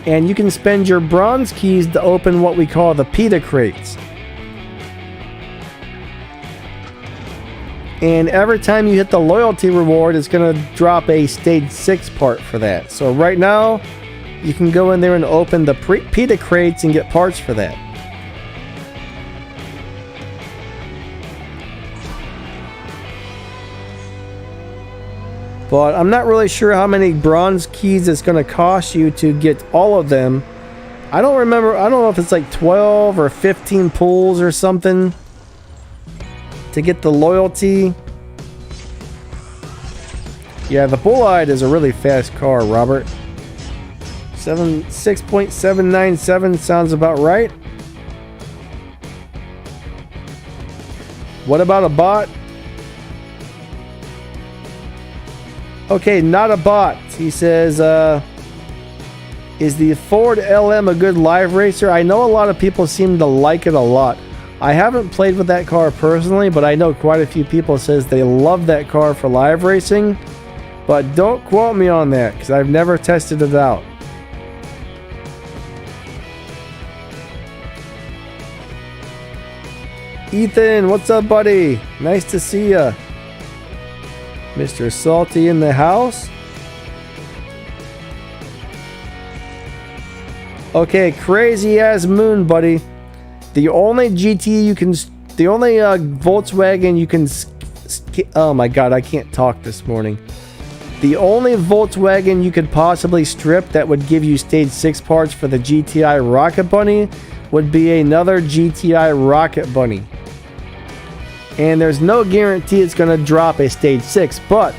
and you can spend your bronze keys to open what we call the PETA crates. And every time you hit the loyalty reward, it's going to drop a stage 6 part for that. So right now, you can go in there and open the PETA crates and get parts for that. But I'm not really sure how many bronze keys it's going to cost you to get all of them. I don't remember. I don't know if it's like 12 or 15 pulls or something to get the loyalty. Yeah, the Bullite is a really fast car, Robert. 6.797 sounds about right. What about a bot? Okay, not a bot. He says, is the Ford LM a good live racer? I know a lot of people seem to like it a lot. I haven't played with that car personally, but I know quite a few people says they love that car for live racing. But don't quote me on that, because I've never tested it out. Ethan, what's up, buddy? Nice to see ya. Mr. Salty in the house. Okay, crazy as moon, buddy. The only GT you can, the only Volkswagen you can, oh my god, I can't talk this morning. The only Volkswagen you could possibly strip that would give you stage 6 parts for the GTI Rocket Bunny would be another GTI Rocket Bunny. And there's no guarantee it's going to drop a stage 6, but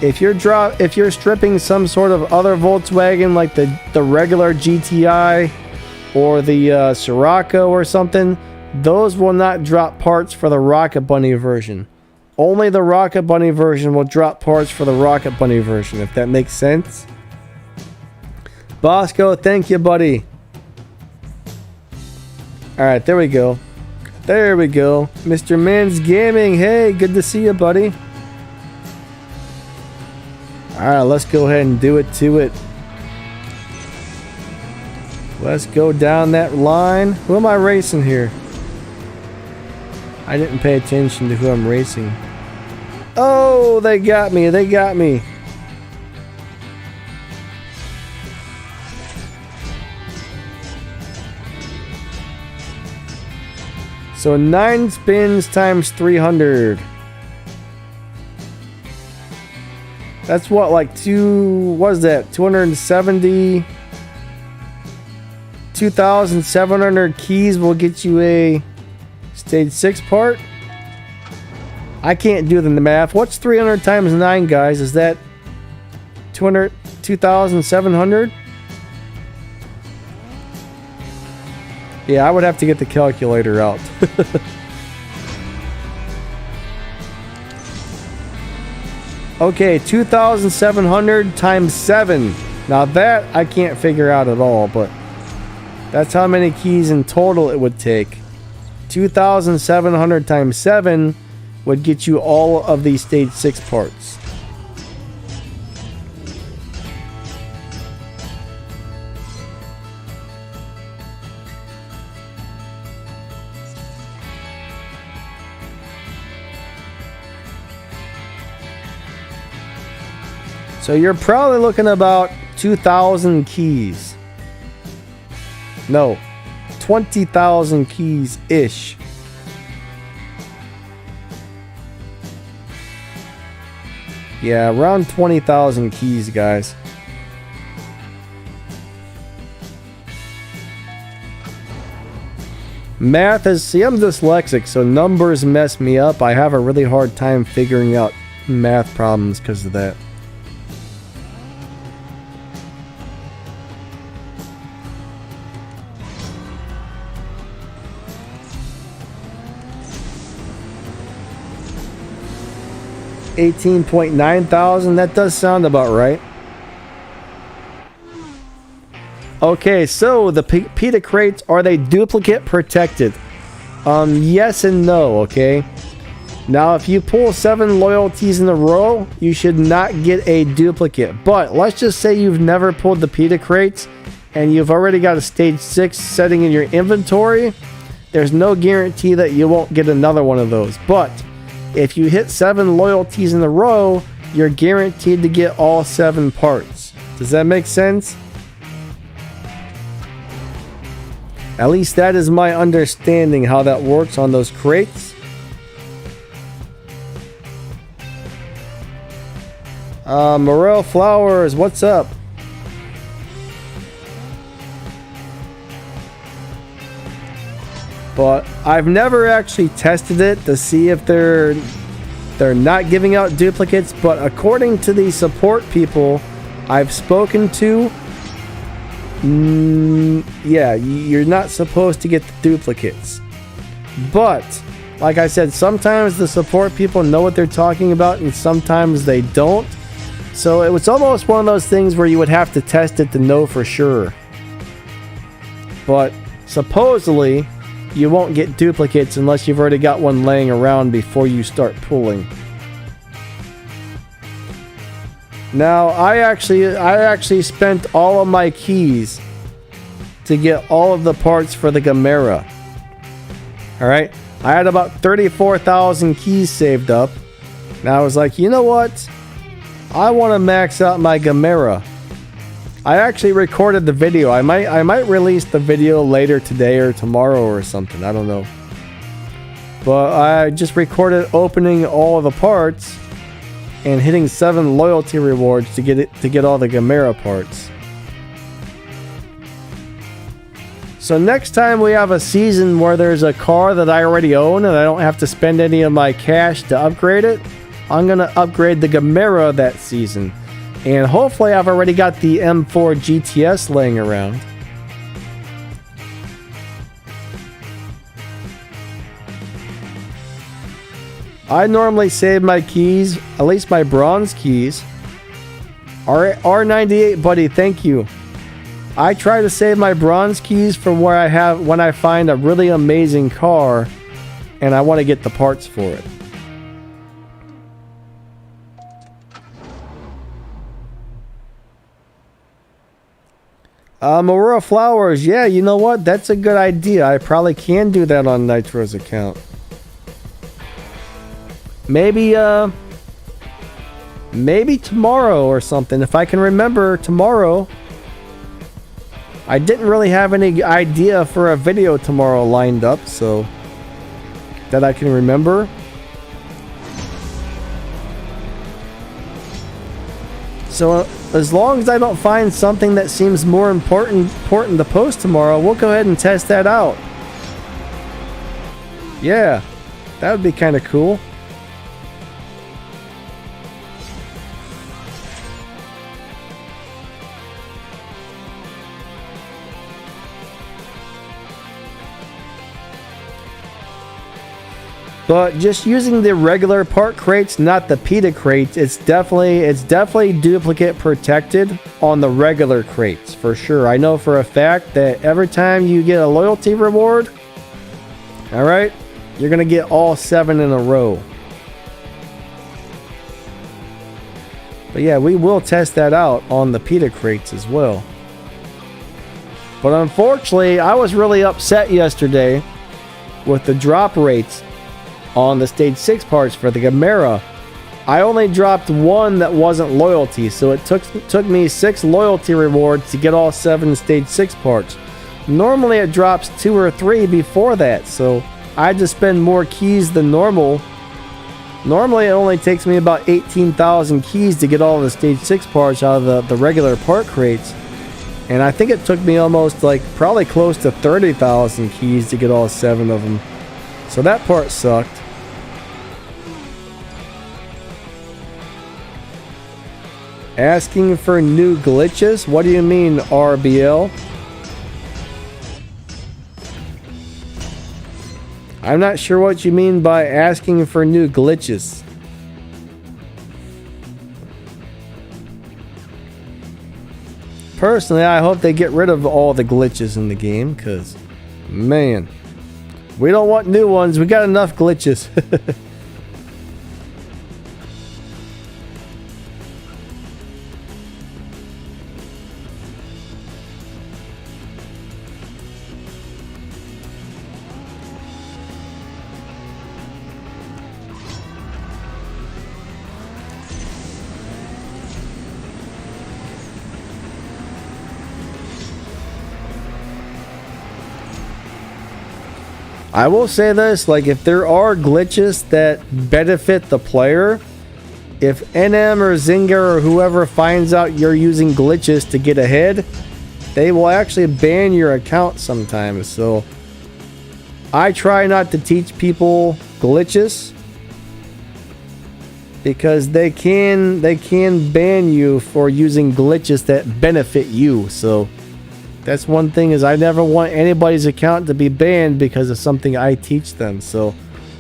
if you're stripping some sort of other Volkswagen like the regular GTI or the Scirocco or something, those will not drop parts for the Rocket Bunny version. Only the Rocket Bunny version will drop parts for the Rocket Bunny version, if that makes sense. Bosco, thank you, buddy. Alright, there we go. There we go. Mr. Men's Gaming, hey, good to see you, buddy. Alright, let's go ahead and do it to it. Let's go down that line. Who am I racing here? I didn't pay attention to who I'm racing. Oh, they got me. They got me. So 9 spins times 300. That's what, like what is that? 270. 2,700 keys will get you a stage 6 part. I can't do the math. What's 300 times 9, guys? Is that 2,700? Yeah, I would have to get the calculator out. Okay, 2,700 times 7. Now that I can't figure out at all, but that's how many keys in total it would take. 2,700 times 7 would get you all of these stage 6 parts. So you're probably looking about 2,000 keys. No, 20,000 keys-ish. Yeah, around 20,000 keys, guys. Math is... See, I'm dyslexic, so numbers mess me up. I have a really hard time figuring out math problems because of that. 18.9 thousand. That does sound about right. Okay, so the PETA crates, are they duplicate protected? Yes and no, okay? Now, if you pull 7 loyalties in a row, you should not get a duplicate. But let's just say you've never pulled the PETA crates and you've already got a stage 6 setting in your inventory. There's no guarantee that you won't get another one of those. But if you hit 7 loyalties in a row, you're guaranteed to get all 7 parts. Does that make sense? At least that is my understanding how that works on those crates. Morel Flowers, what's up? But I've never actually tested it to see if they're not giving out duplicates, but according to the support people I've spoken to, yeah, you're not supposed to get the duplicates. But like I said, sometimes the support people know what they're talking about and sometimes they don't. So it was almost one of those things where you would have to test it to know for sure. But supposedly you won't get duplicates unless you've already got one laying around before you start pulling. Now, I actually spent all of my keys to get all of the parts for the Gamera. Alright? I had about 34,000 keys saved up. And I was like, you know what? I want to max out my Gamera. I actually recorded the video. I might release the video later today or tomorrow or something. I don't know. But I just recorded opening all of the parts and hitting 7 loyalty rewards to get all the Gamera parts. So next time we have a season where there's a car that I already own and I don't have to spend any of my cash to upgrade it, I'm gonna upgrade the Gamera that season. And hopefully I've already got the M4 GTS laying around. I normally save my keys, at least my bronze keys. R98 buddy, thank you. I try to save my bronze keys for when I find a really amazing car and I want to get the parts for it. Aurora Flowers, yeah, you know what? That's a good idea. I probably can do that on Nitro's account. Maybe tomorrow or something. If I can remember tomorrow. I didn't really have any idea for a video tomorrow lined up, so that I can remember. So as long as I don't find something that seems more important to post tomorrow, we'll go ahead and test that out. Yeah, that would be kind of cool. But just using the regular part crates, not the PETA crates, it's definitely duplicate protected on the regular crates for sure. I know for a fact that every time you get a loyalty reward, all right, you're gonna get all 7 in a row. But yeah, we will test that out on the PETA crates as well. But unfortunately, I was really upset yesterday with the drop rates on the stage 6 parts for the Gamera. I only dropped 1 that wasn't loyalty, so it took me 6 loyalty rewards to get all 7 stage 6 parts. Normally it drops 2 or 3 before that, so I had to spend more keys than normal. Normally it only takes me about 18,000 keys to get all the stage 6 parts out of the regular part crates, and I think it took me almost probably close to 30,000 keys to get all 7 of them. So that part sucked. Asking for new glitches? What do you mean, RBL? I'm not sure what you mean by asking for new glitches. Personally, I hope they get rid of all the glitches in the game, because, man, we don't want new ones. We got enough glitches. I will say this, like, if there are glitches that benefit the player, if NM or Zynga or whoever finds out you're using glitches to get ahead, they will actually ban your account sometimes. So I try not to teach people glitches, because they can ban you for using glitches that benefit you. So that's one thing, is I never want anybody's account to be banned because of something I teach them. So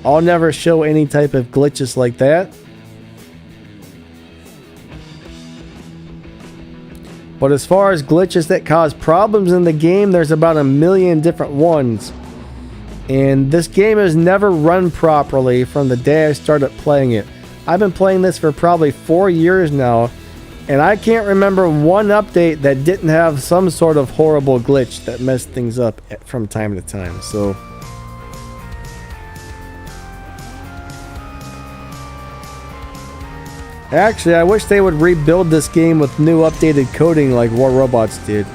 I'll never show any type of glitches like that. But as far as glitches that cause problems in the game, there's about 1 million different ones. And this game has never run properly from the day I started playing it. I've been playing this for probably 4 years now, and I can't remember one update that didn't have some sort of horrible glitch that messed things up from time to time. So actually, I wish they would rebuild this game with new updated coding like War Robots did.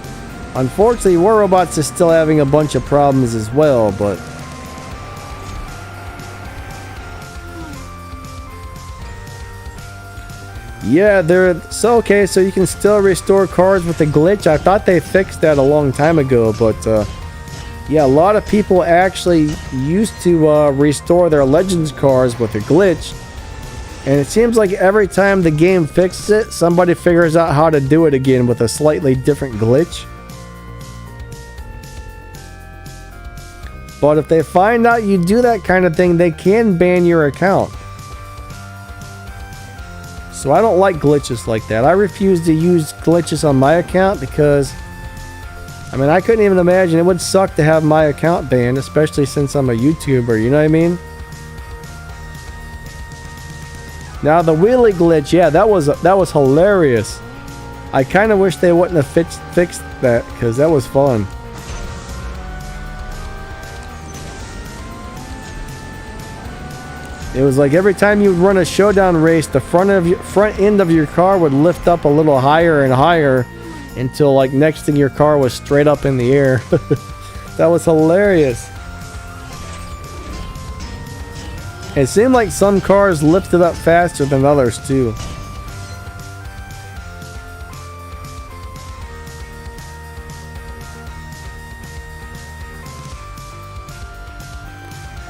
Unfortunately, War Robots is still having a bunch of problems as well, but yeah, so okay, so you can still restore cars with a glitch. I thought they fixed that a long time ago, but yeah, a lot of people actually used to restore their Legends cars with a glitch, and it seems like every time the game fixes it, somebody figures out how to do it again with a slightly different glitch. But if they find out you do that kind of thing, they can ban your account. So I don't like glitches like that. I refuse to use glitches on my account because, I mean, I couldn't even imagine. It would suck to have my account banned, especially since I'm a YouTuber, you know what I mean? Now the wheelie glitch, yeah, that was hilarious. I kind of wish they wouldn't have fixed that, because that was fun. It was like every time you run a showdown race, the front end of your car would lift up a little higher and higher until, like, next thing your car was straight up in the air. That was hilarious. It seemed like some cars lifted up faster than others too.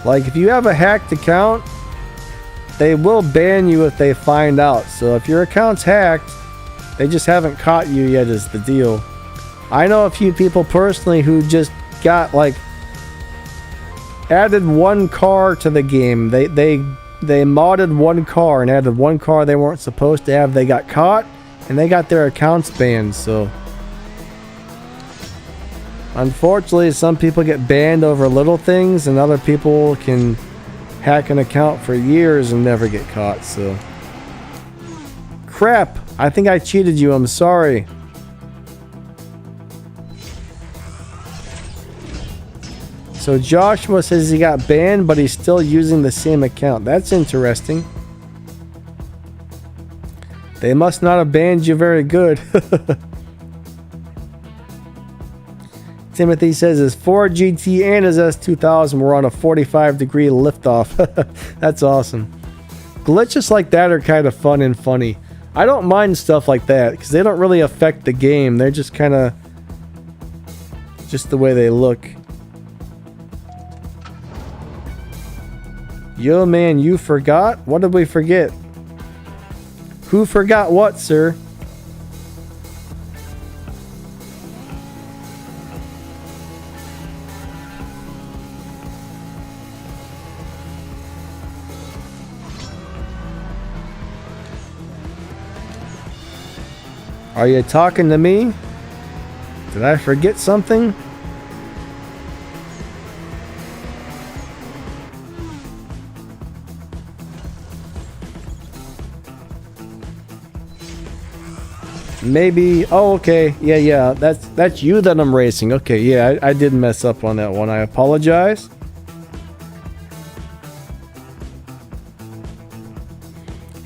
Like, if you have a hacked account, they will ban you if they find out. So if your account's hacked, they just haven't caught you yet is the deal. I know a few people personally who just got, like, added one car to the game. They modded one car and added one car they weren't supposed to have. They got caught and they got their accounts banned. So unfortunately, some people get banned over little things, and other people can hack an account for years and never get caught. So crap, I think I cheated you. I'm sorry. So Joshua says he got banned, but he's still using the same account. That's interesting. They must not have banned you very good. Timothy says his Ford GT and his S2000 were on a 45-degree liftoff. That's awesome. Glitches like that are kind of fun and funny. I don't mind stuff like that because they don't really affect the game. They're just kind of just the way they look. Yo, man, you forgot? What did we forget? Who forgot what, sir? Are you talking to me? Did I forget something? Maybe. Oh, okay. Yeah. That's you that I'm racing. Okay, yeah, I did mess up on that one. I apologize.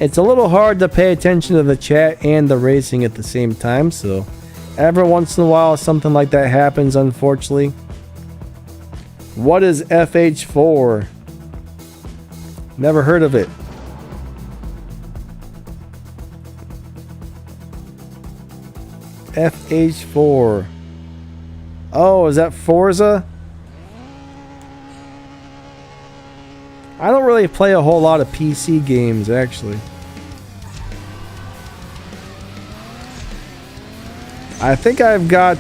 It's a little hard to pay attention to the chat and the racing at the same time, so every once in a while something like that happens, unfortunately. What is FH4? Never heard of it. FH4. Oh, is that Forza? I don't really play a whole lot of PC games, actually. I think I've got,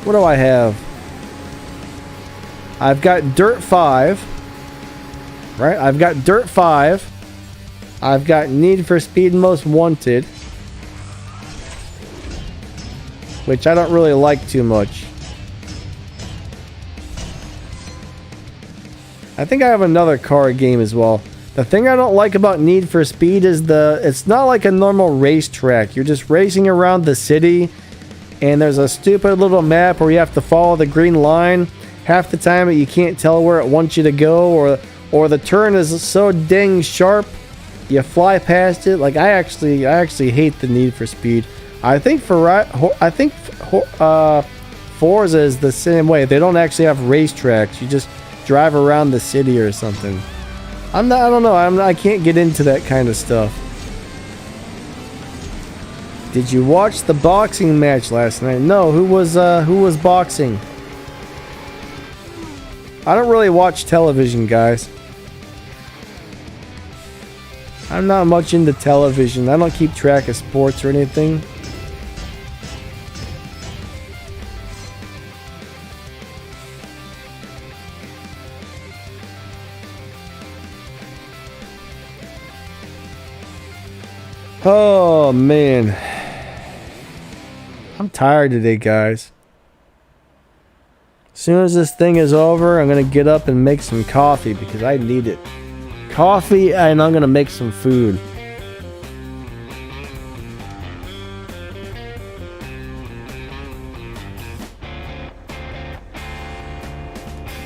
what do I have? I've got Dirt 5. Right? I've got Dirt 5. I've got Need for Speed Most Wanted, which I don't really like too much. I think I have another car game as well. The thing I don't like about Need for Speed is it's not like a normal racetrack. You're just racing around the city, and there's a stupid little map where you have to follow the green line. Half the time you can't tell where it wants you to go, or the turn is so dang sharp, you fly past it. Like I actually hate the Need for Speed. I think Forza is the same way. They don't actually have racetracks. You just drive around the city or something. I don't know. I can't get into that kind of stuff. Did you watch the boxing match last night? No. Who was boxing? I don't really watch television, guys. I'm not much into television. I don't keep track of sports or anything. Oh man, I'm tired today, guys. As soon as this thing is over, I'm gonna get up and make some coffee because I need it. Coffee, and I'm gonna make some food.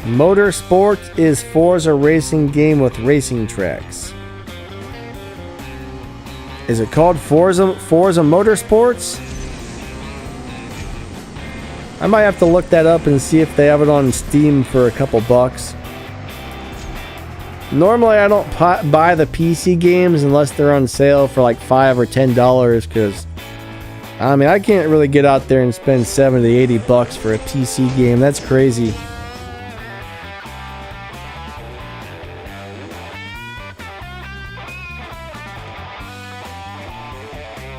Motorsport is Forza racing game with racing tracks. Is it called Forza Motorsports? I might have to look that up and see if they have it on Steam for a couple bucks. Normally I don't buy the PC games unless they're on sale for like $5 or $10, because I mean I can't really get out there and spend $70, $80 for a PC game. That's crazy.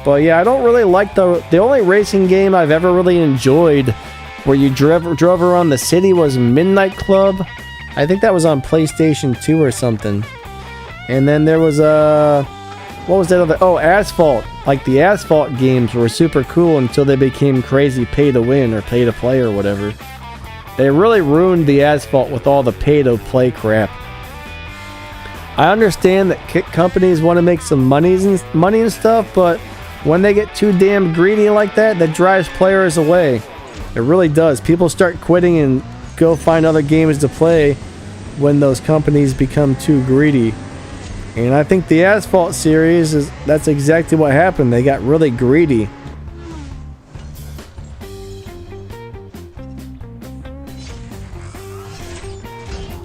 But yeah, I don't really like the only racing game I've ever really enjoyed where you drove around the city was Midnight Club. I think that was on PlayStation 2 or something. And then there was what was that other? Oh, Asphalt. Like the Asphalt games were super cool until they became crazy pay to win or pay to play or whatever. They really ruined the Asphalt with all the pay to play crap. I understand that companies want to make some money and stuff, but when they get too damn greedy like that, that drives players away. It really does. People start quitting and go find other games to play when those companies become too greedy. And I think the Asphalt series that's exactly what happened. They got really greedy.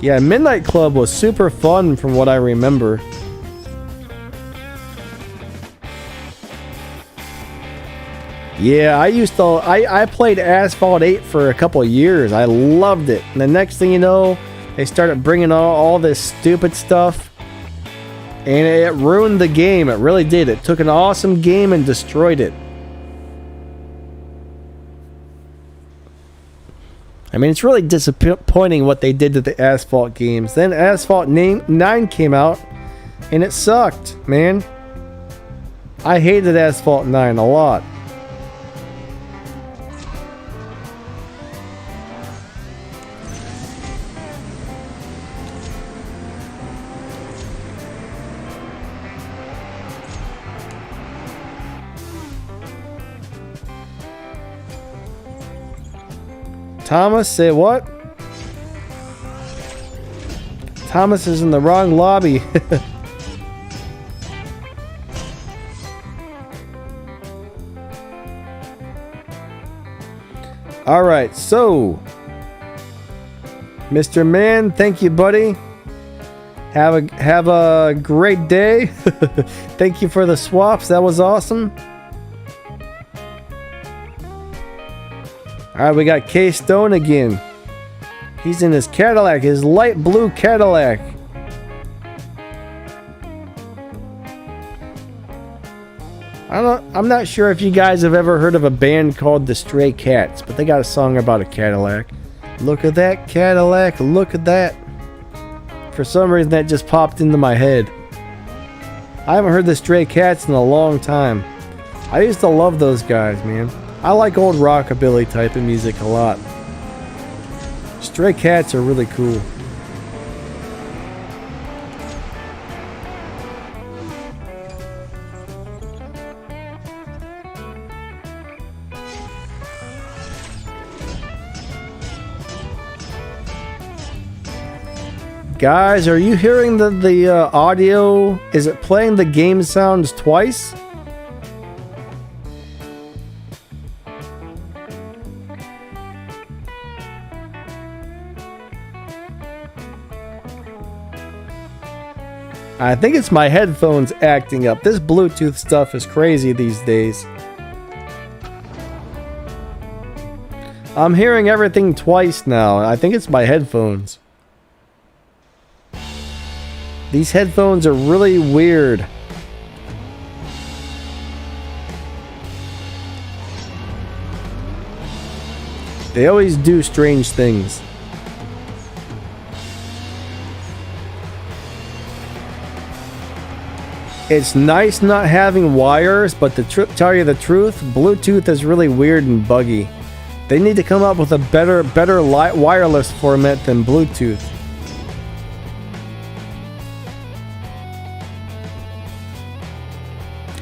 Yeah, Midnight Club was super fun from what I remember. Yeah, I played Asphalt 8 for a couple of years. I loved it. And the next thing you know, they started bringing all this stupid stuff. And it ruined the game. It really did. It took an awesome game and destroyed it. I mean, it's really disappointing what they did to the Asphalt games. Then Asphalt 9 came out, and it sucked, man. I hated Asphalt 9 a lot. Thomas, say what? Thomas is in the wrong lobby. Alright, so Mr. Man, thank you, buddy. Have a great day. Thank you for the swaps. That was awesome. Alright, we got K Stone again. He's in his Cadillac, his light blue Cadillac. I'm not sure if you guys have ever heard of a band called the Stray Cats, but they got a song about a Cadillac. Look at that Cadillac, look at that. For some reason that just popped into my head. I haven't heard the Stray Cats in a long time. I used to love those guys, man. I like old rockabilly type of music a lot. Stray Cats are really cool. Guys, are you hearing the audio? Is it playing the game sounds twice? I think it's my headphones acting up. This Bluetooth stuff is crazy these days. I'm hearing everything twice now. I think it's my headphones. These headphones are really weird. They always do strange things. It's nice not having wires, but to tell you the truth, Bluetooth is really weird and buggy. They need to come up with a better wireless format than Bluetooth.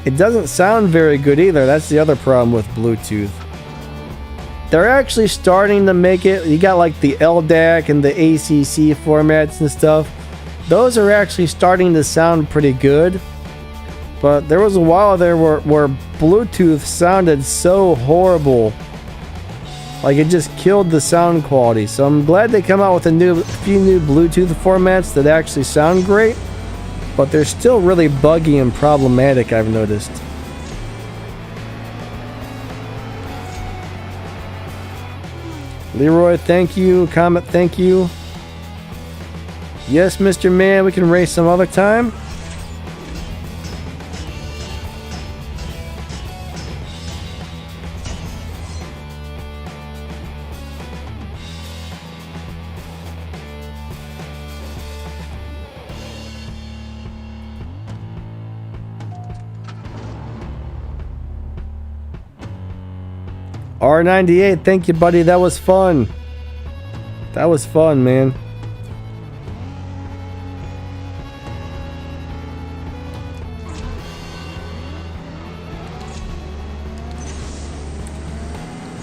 It doesn't sound very good either. That's the other problem with Bluetooth. They're actually starting to make it. You got like the LDAC and the ACC formats and stuff. Those are actually starting to sound pretty good. But there was a while there where Bluetooth sounded so horrible. Like it just killed the sound quality. So I'm glad they come out with a few new Bluetooth formats that actually sound great. But they're still really buggy and problematic, I've noticed. Leroy, thank you. Comet, thank you. Yes, Mr. Man, we can race some other time. R98, thank you, buddy. That was fun. That was fun, man.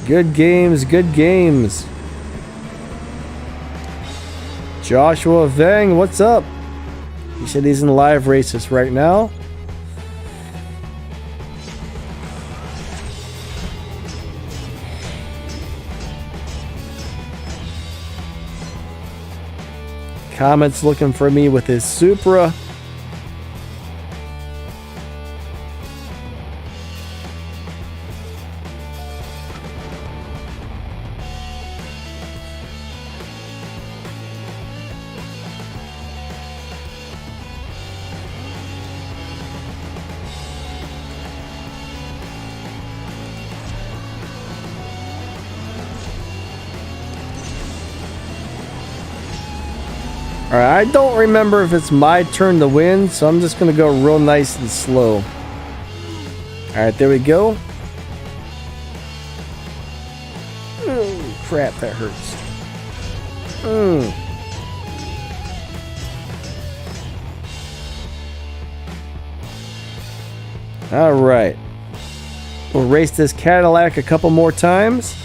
Good games, good games. Joshua Vang, what's up? He said he's in live races right now. Comet's looking for me with his Supra. Alright, I don't remember if it's my turn to win, so I'm just going to go real nice and slow. Alright, there we go. Oh, crap, that hurts. Alright. We'll race this Cadillac a couple more times.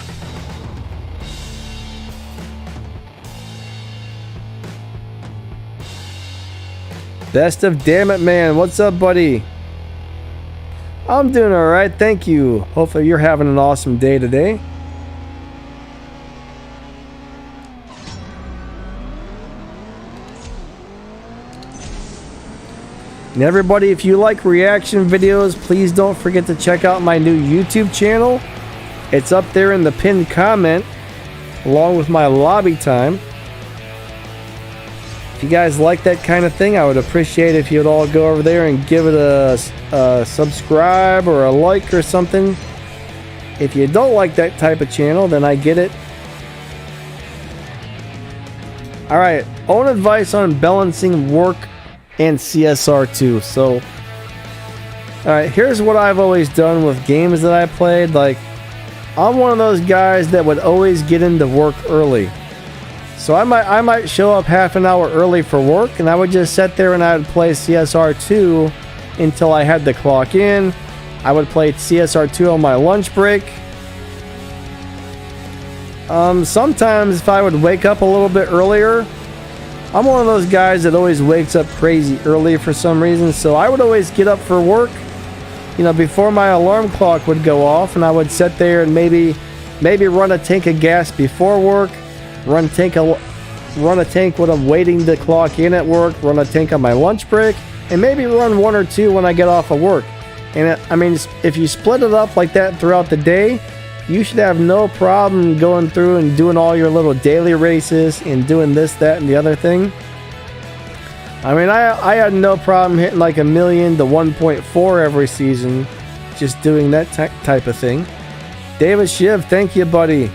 Best of Damn It Man, what's up, buddy? I'm doing alright, thank you. Hopefully you're having an awesome day today. And everybody, if you like reaction videos, please don't forget to check out my new YouTube channel. It's up there in the pinned comment, along with my lobby time. If you guys like that kind of thing, I would appreciate if you'd all go over there and give it a subscribe or a like or something. If you don't like that type of channel, then I get it. Alright, own advice on balancing work and CSR2. So, alright, here's what I've always done with games that I played. Like, I'm one of those guys that would always get into work early. So I might show up half an hour early for work, and I would just sit there and I would play CSR2 until I had to clock in. I would play CSR2 on my lunch break. Sometimes if I would wake up a little bit earlier, I'm one of those guys that always wakes up crazy early for some reason, so I would always get up for work, you know, before my alarm clock would go off, and I would sit there and maybe run a tank of gas before work, run a tank when I'm waiting to clock in at work, run a tank on my lunch break, and maybe run one or two when I get off of work. And I mean, if you split it up like that throughout the day, you should have no problem going through and doing all your little daily races and doing this, that, and the other thing. I mean, I had no problem hitting like 1 million to 1.4 every season, just doing that type of thing. David Shiv, thank you, buddy.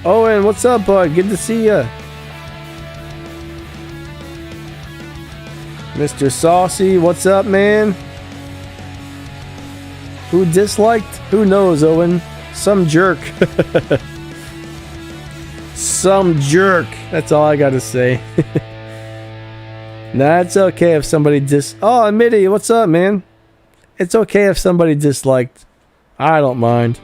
Owen, what's up, bud? Good to see ya. Mr. Saucy, what's up, man? Who disliked? Who knows, Owen? Some jerk. Some jerk. That's all I gotta say. Nah, it's okay if somebody Oh, Mitty, what's up, man? It's okay if somebody disliked. I don't mind.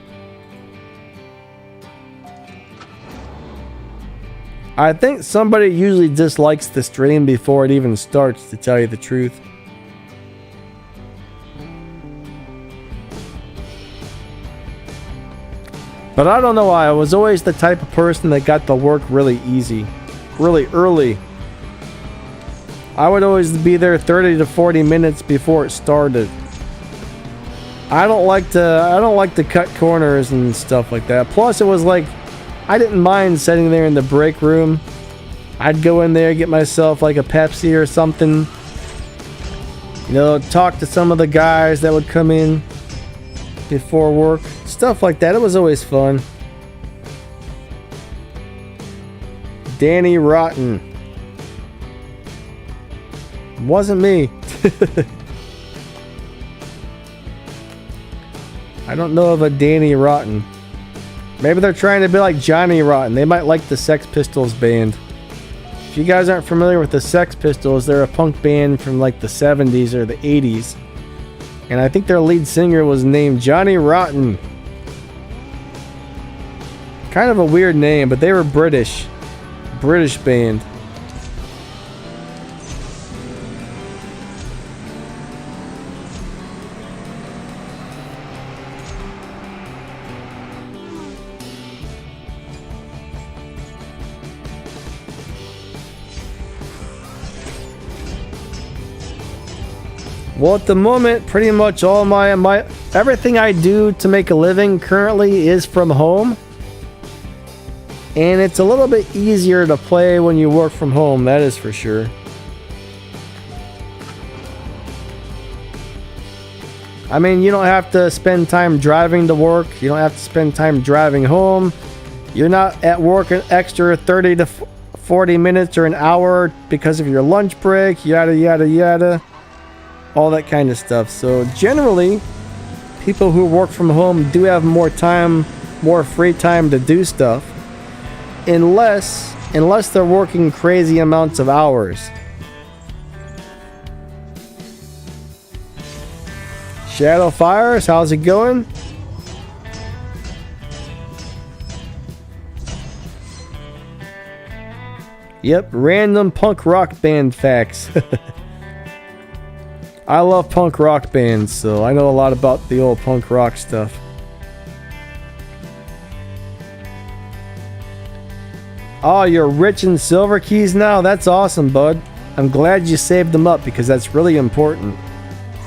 I think somebody usually dislikes the stream before it even starts, to tell you the truth. But I don't know why. I was always the type of person that got to work really easy, really early. I would always be there 30 to 40 minutes before it started. I don't like to cut corners and stuff like that. Plus, it was like, I didn't mind sitting there in the break room. I'd go in there, get myself like a Pepsi or something. You know, talk to some of the guys that would come in before work. Stuff like that. It was always fun. Danny Rotten. Wasn't me. I don't know of a Danny Rotten. Maybe they're trying to be like Johnny Rotten. They might like the Sex Pistols band. If you guys aren't familiar with the Sex Pistols, they're a punk band from like the 70s or the 80s. And I think their lead singer was named Johnny Rotten. Kind of a weird name, but they were British. British band. Well, at the moment, pretty much all my everything I do to make a living currently is from home. And it's a little bit easier to play when you work from home, that is for sure. I mean, you don't have to spend time driving to work. You don't have to spend time driving home. You're not at work an extra 30 to 40 minutes or an hour because of your lunch break, yada, yada, yada. All that kind of stuff. So generally, people who work from home do have more time, more free time to do stuff. Unless they're working crazy amounts of hours. Shadow Fires, how's it going? Yep, random punk rock band facts. I love punk rock bands, so I know a lot about the old punk rock stuff. Oh, you're rich in silver keys now? That's awesome, bud. I'm glad you saved them up because that's really important.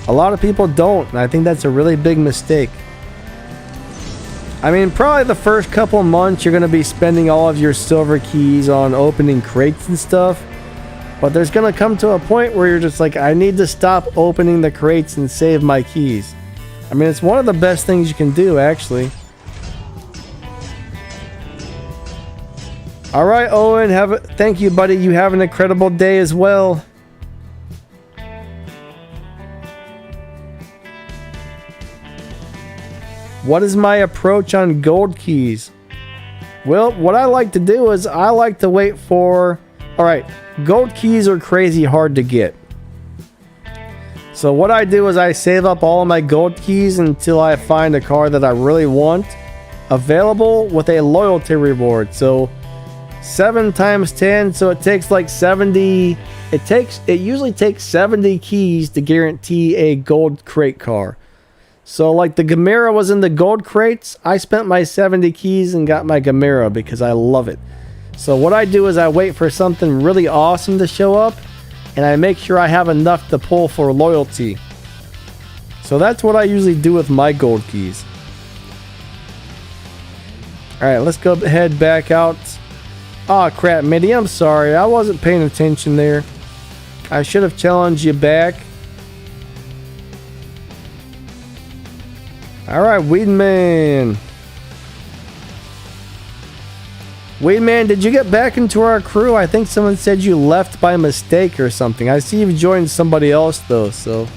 A lot of people don't, and I think that's a really big mistake. I mean, probably the first couple months you're going to be spending all of your silver keys on opening crates and stuff. But there's going to come to a point where you're just like, I need to stop opening the crates and save my keys. I mean, it's one of the best things you can do, actually. All right, Owen, thank you, buddy. You have an incredible day as well. What is my approach on gold keys? Well, what I like to do is I like to wait for... Alright, gold keys are crazy hard to get. So what I do is I save up all of my gold keys until I find a car that I really want available with a loyalty reward. So 7 times 10, so it takes like 70... It usually takes 70 keys to guarantee a gold crate car. So like the Gamera was in the gold crates, I spent my 70 keys and got my Gamera because I love it. So what I do is I wait for something really awesome to show up and I make sure I have enough to pull for loyalty. So that's what I usually do with my gold keys. Alright, let's go head back out. Aw, crap, Mitty, I'm sorry. I wasn't paying attention there. I should have challenged you back. Alright, Weedman. Weedman, did you get back into our crew? I think someone said you left by mistake or something. I see you've joined somebody else though, so...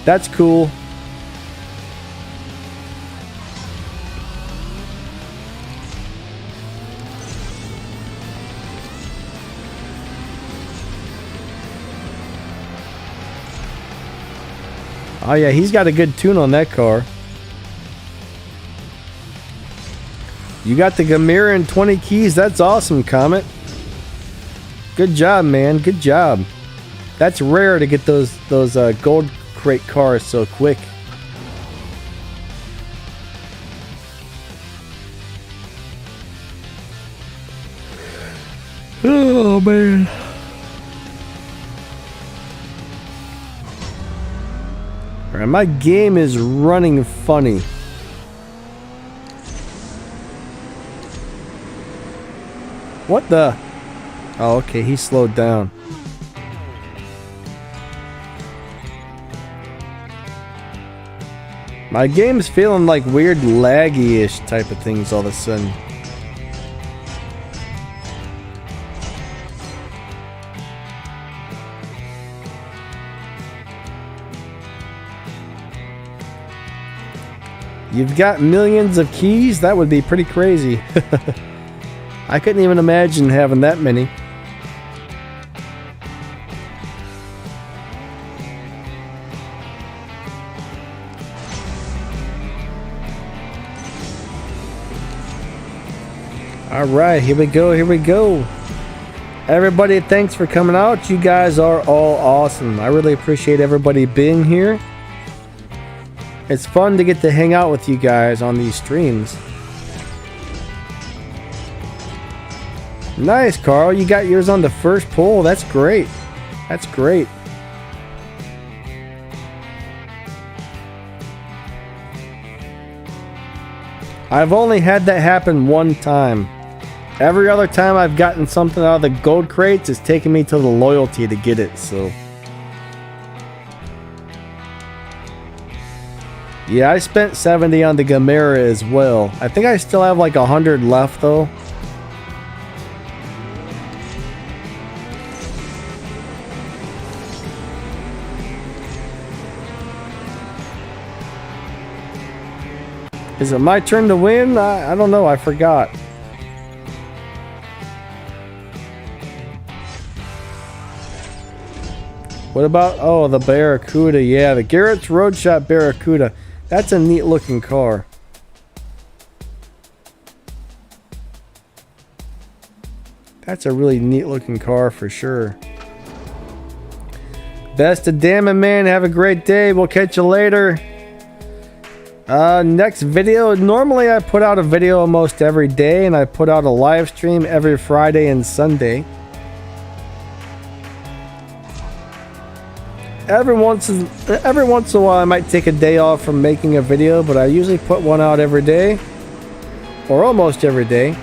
That's cool. Oh yeah, he's got a good tune on that car. You got the Gamera and 20 keys. That's awesome, Comet. Good job, man. Good job. That's rare to get those gold crate cars so quick. Oh, man. Alright, my game is running funny. What the? Oh, okay, he slowed down. My game's feeling like weird laggy-ish type of things all of a sudden. You've got millions of keys? That would be pretty crazy. I couldn't even imagine having that many. Alright, here we go, here we go. Everybody, thanks for coming out. You guys are all awesome. I really appreciate everybody being here. It's fun to get to hang out with you guys on these streams. Nice, Carl. You got yours on the first pull. That's great. That's great. I've only had that happen one time. Every other time I've gotten something out of the gold crates, it's taken me to the loyalty to get it, so... Yeah, I spent 70 on the Gamera as well. I think I still have like 100 left though. Is it my turn to win? I don't know, I forgot. What about, oh, the Barracuda. Yeah, the Garrett's Roadshot Barracuda. That's a neat looking car. That's a really neat looking car for sure. Best of damn, man. Have a great day. We'll catch you later. Next video. Normally I put out a video almost every day, and I put out a live stream every Friday and Sunday. Every once in a while I might take a day off from making a video, but I usually put one out every day, or almost every day.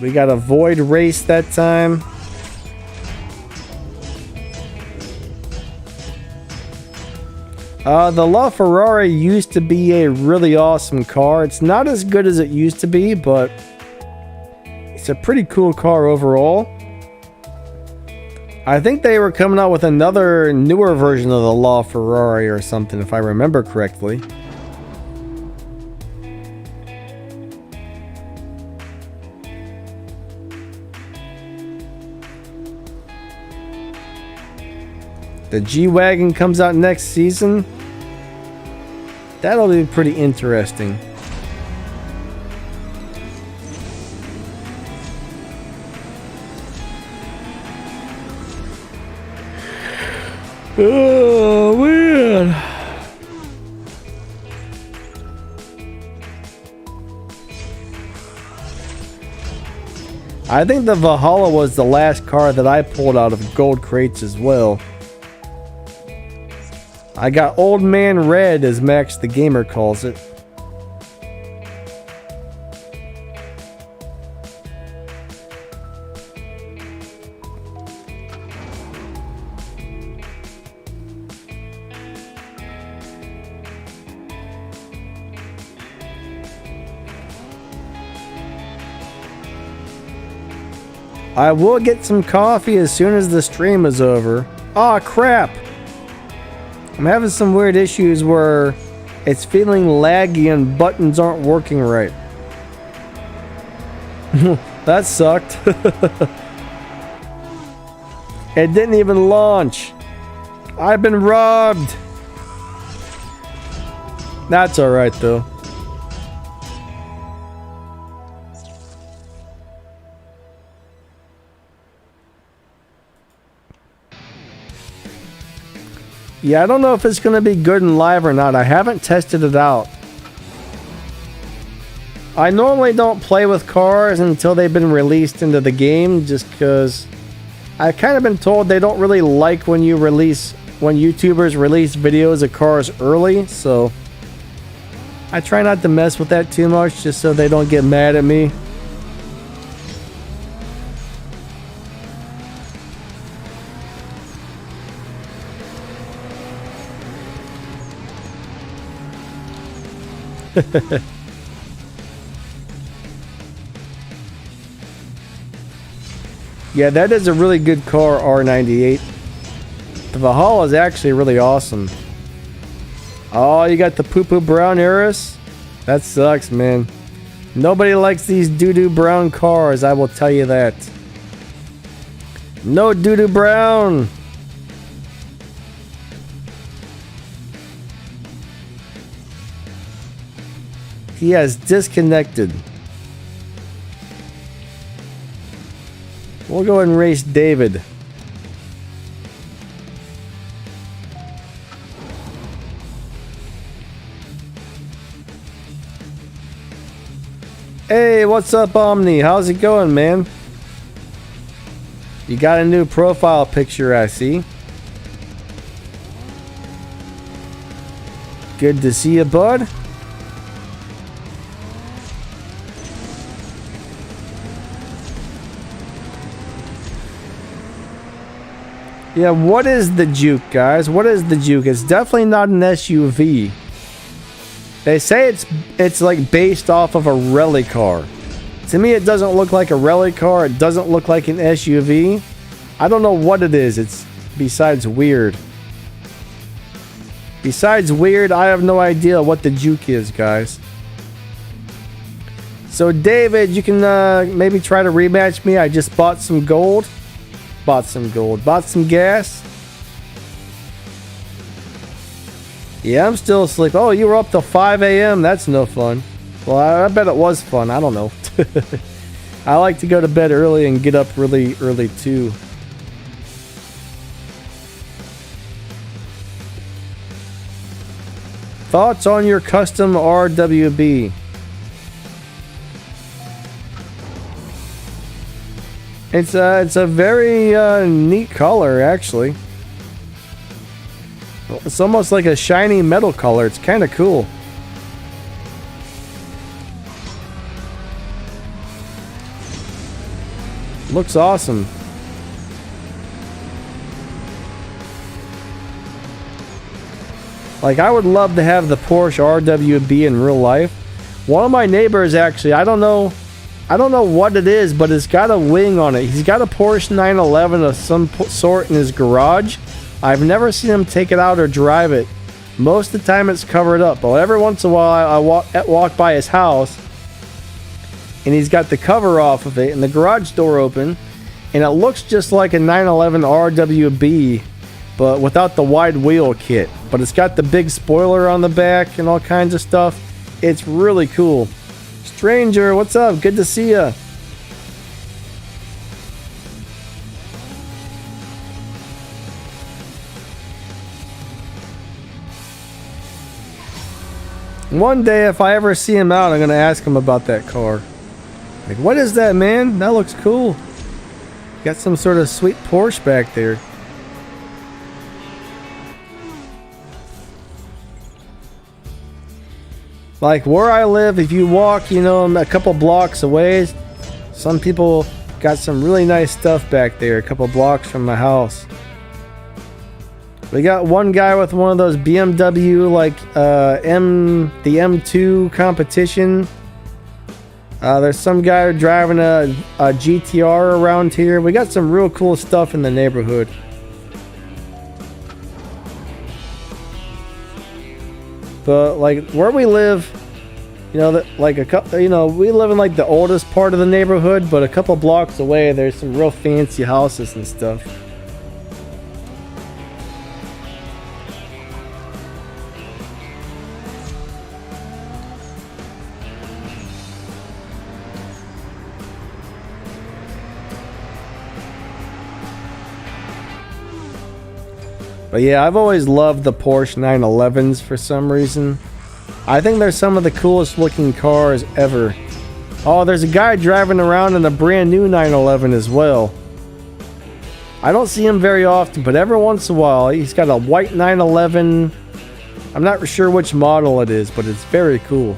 We got a void race that time. The LaFerrari used to be a really awesome car. It's not as good as it used to be, but it's a pretty cool car overall. I think they were coming out with another newer version of the LaFerrari or something, if I remember correctly. The G-Wagon comes out next season. That'll be pretty interesting. Oh, man. I think the Valhalla was the last car that I pulled out of gold crates as well. I got Old Man Red, as Max the Gamer calls it. I will get some coffee as soon as the stream is over. Aw, crap! I'm having some weird issues where it's feeling laggy and buttons aren't working right. That sucked. It didn't even launch. I've been robbed. That's alright though. Yeah, I don't know if it's going to be good in live or not. I haven't tested it out. I normally don't play with cars until they've been released into the game, just because I've kind of been told they don't really like when YouTubers release videos of cars early, so I try not to mess with that too much, just so they don't get mad at me. Yeah, that is a really good car, R98. The Valhalla is actually really awesome. Oh, you got the poo-poo brown Urus? That sucks, man. Nobody likes these doo-doo brown cars, I will tell you that. No doo-doo brown! He has disconnected. We'll go ahead and race David. Hey, what's up, Omni? How's it going, man? You got a new profile picture, I see. Good to see you, bud. Yeah, what is the Juke, guys? What is the Juke? It's definitely not an SUV. They say it's like based off of a rally car. To me, it doesn't look like a rally car. It doesn't look like an SUV. I don't know what it is. It's besides weird. Besides weird, I have no idea what the Juke is, guys. So, David, you can maybe try to rematch me. I just bought some gold. Bought some gas. Yeah, I'm still asleep. Oh, you were up till 5 a.m.? That's no fun. Well, I bet it was fun. I don't know. I like to go to bed early and get up really early too. Thoughts on your custom RWB? It's a very neat color, actually. It's almost like a shiny metal color. It's kind of cool. Looks awesome. Like, I would love to have the Porsche RWB in real life. One of my neighbors, actually, I don't know what it is, but it's got a wing on it. He's got a Porsche 911 of some sort in his garage. I've never seen him take it out or drive it. Most of the time it's covered up, but every once in a while I walk by his house and he's got the cover off of it and the garage door open, and it looks just like a 911 RWB, but without the wide wheel kit. But it's got the big spoiler on the back and all kinds of stuff. It's really cool. Stranger, what's up? Good to see ya. One day, if I ever see him out, I'm going to ask him about that car. Like, what is that, man? That looks cool. Got some sort of sweet Porsche back there. Like, where I live, if you walk, you know, a couple blocks away, some people got some really nice stuff back there, a couple blocks from my house. We got one guy with one of those BMW, like, the M2 competition. There's some guy driving a GTR around here. We got some real cool stuff in the neighborhood. But, like, where we live, you know, that, like, we live in, like, the oldest part of the neighborhood, but a couple blocks away, there's some real fancy houses and stuff. But yeah, I've always loved the Porsche 911s for some reason. I think they're some of the coolest looking cars ever. Oh, there's a guy driving around in a brand new 911 as well. I don't see him very often, but every once in a while, he's got a white 911. I'm not sure which model it is, but it's very cool.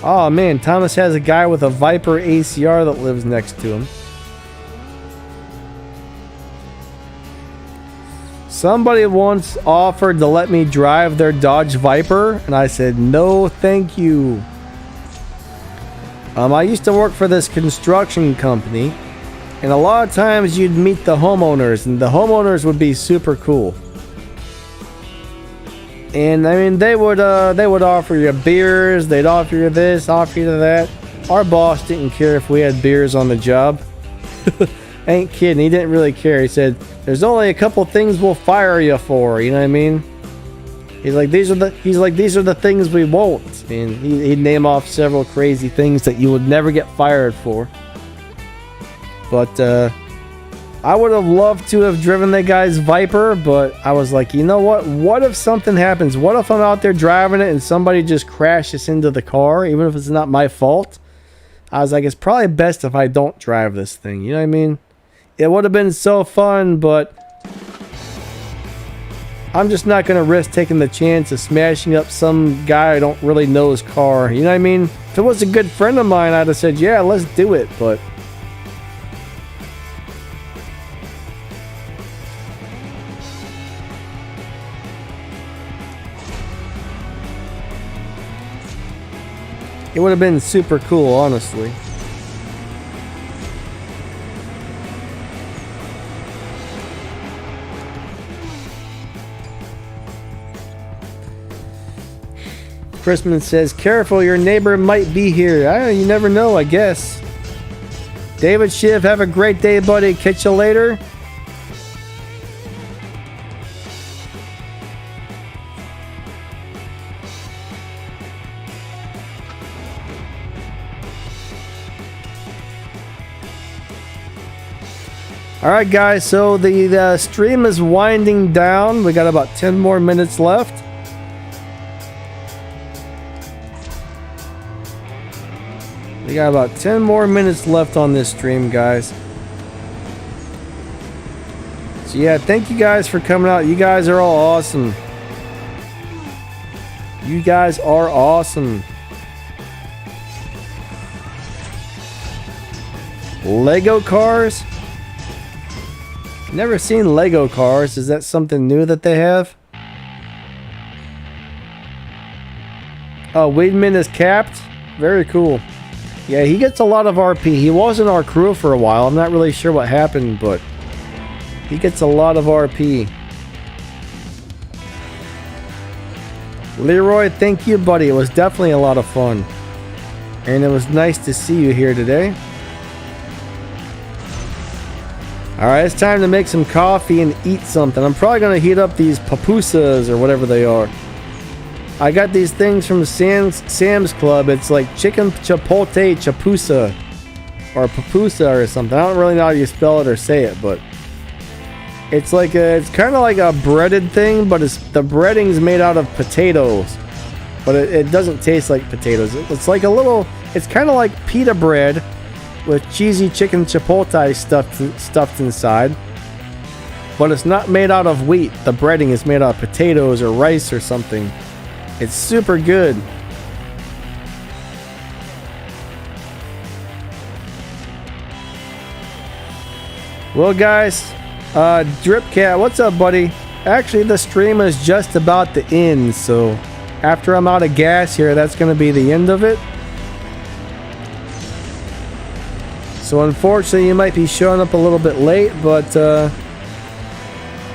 Oh man, Thomas has a guy with a Viper ACR that lives next to him. Somebody once offered to let me drive their Dodge Viper, and I said, no thank you. I used to work for this construction company, and a lot of times you'd meet the homeowners, and the homeowners would be super cool. And I mean, they would offer you beers, they'd offer you this, offer you that. Our boss didn't care if we had beers on the job. Ain't kidding, he didn't really care. He said, there's only a couple things we'll fire you for, you know what I mean? He's like, these are the things we won't. And he'd name off several crazy things that you would never get fired for. But I would have loved to have driven that guy's Viper, but I was like, you know what? What if something happens? What if I'm out there driving it and somebody just crashes into the car, even if it's not my fault? I was like, it's probably best if I don't drive this thing. You know what I mean? It would have been so fun, but I'm just not going to risk taking the chance of smashing up some guy I don't really know's car. You know what I mean? If it was a good friend of mine, I'd have said, yeah, let's do it, but it would have been super cool, honestly. Chrisman says, careful, your neighbor might be here. You never know, I guess. David Shiv, have a great day, buddy. Catch you later. Alright guys, so the stream is winding down. We got about 10 more minutes left. We got about 10 more minutes left on this stream, guys. So yeah, thank you guys for coming out. You guys are all awesome. You guys are awesome. Lego cars? Never seen Lego cars. Is that something new that they have? Oh, Weedman is capped. Very cool. Yeah, he gets a lot of RP. He was in our crew for a while. I'm not really sure what happened, but he gets a lot of RP. Leroy, thank you, buddy. It was definitely a lot of fun. And it was nice to see you here today. Alright, it's time to make some coffee and eat something. I'm probably going to heat up these pupusas or whatever they are. I got these things from Sam's Club. It's like chicken chipotle chapusa. Or pupusa or something. I don't really know how you spell it or say it, but it's like it's kind of like a breaded thing, but the breading's made out of potatoes. But it doesn't taste like potatoes. It's like a little, it's kind of like pita bread with cheesy chicken chipotle stuffed inside, but it's not made out of wheat. The breading is made out of potatoes or rice or something. It's super good. Well guys, Dripcat, what's up, buddy? Actually, the stream is just about to end, so after I'm out of gas here, that's going to be the end of it. So unfortunately, you might be showing up a little bit late, but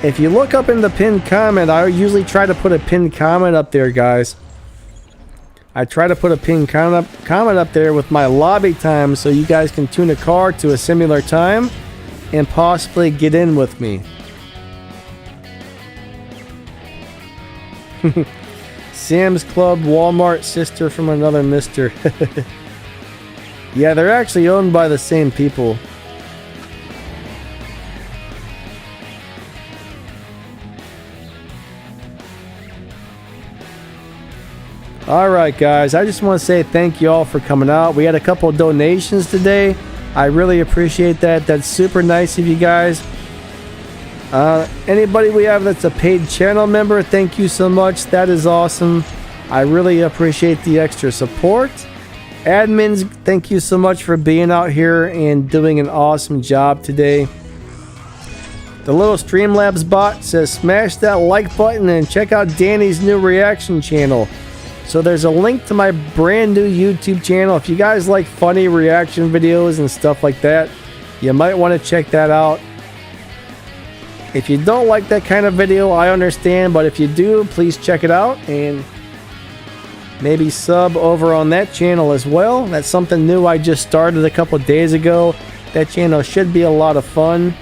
if you look up in the pinned comment, I usually try to put a pinned comment up there, guys. I try to put a pinned comment up there with my lobby time so you guys can tune a car to a similar time and possibly get in with me. Sam's Club, Walmart, sister from another mister. Yeah, they're actually owned by the same people. Alright guys, I just want to say thank you all for coming out. We had a couple of donations today. I really appreciate that. That's super nice of you guys. Anybody we have that's a paid channel member, thank you so much. That is awesome. I really appreciate the extra support. Admins, thank you so much for being out here and doing an awesome job today. The little Streamlabs bot says smash that like button and check out Danny's new reaction channel. So there's a link to my brand new YouTube channel. If you guys like funny reaction videos and stuff like that, you might want to check that out. If you don't like that kind of video, I understand, but if you do, please check it out and maybe sub over on that channel as well. That's something new I just started a couple days ago. That channel should be a lot of fun.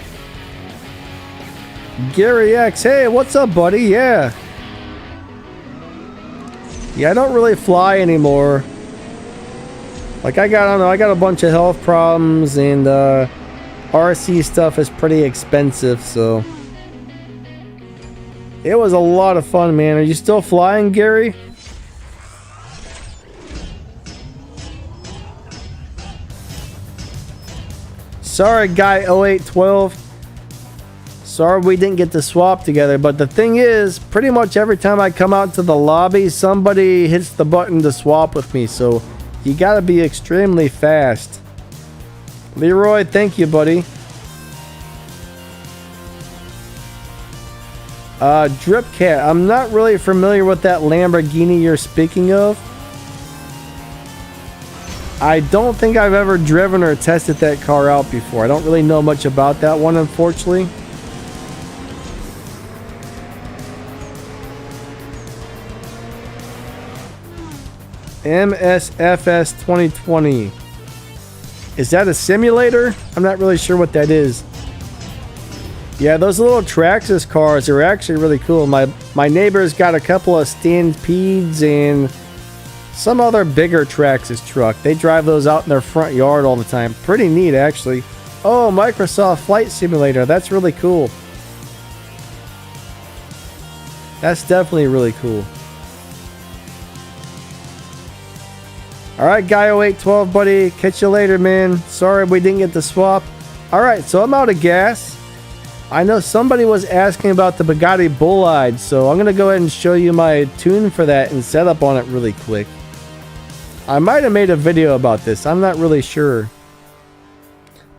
Gary X, hey, what's up, buddy? Yeah, I don't really fly anymore. Like I don't know, I got a bunch of health problems and RC stuff is pretty expensive, so it was a lot of fun, man. Are you still flying, Gary? Sorry, guy 0812. Sorry we didn't get to swap together, but the thing is, pretty much every time I come out to the lobby, somebody hits the button to swap with me, so you gotta be extremely fast. Leroy, thank you, buddy. Dripcat, I'm not really familiar with that Lamborghini you're speaking of. I don't think I've ever driven or tested that car out before. I don't really know much about that one, unfortunately. MSFS 2020. Is that a simulator? I'm not really sure what that is. Yeah, those little Traxxas cars are actually really cool. My neighbor's got a couple of Stampedes and some other bigger Traxxas truck. They drive those out in their front yard all the time. Pretty neat, actually. Oh, Microsoft Flight Simulator. That's really cool. That's definitely really cool. Alright, Guy 0812, buddy. Catch you later, man. Sorry we didn't get the swap. Alright, so I'm out of gas. I know somebody was asking about the Bugatti Bolide, so I'm going to go ahead and show you my tune for that and setup on it really quick. I might have made a video about this. I'm not really sure.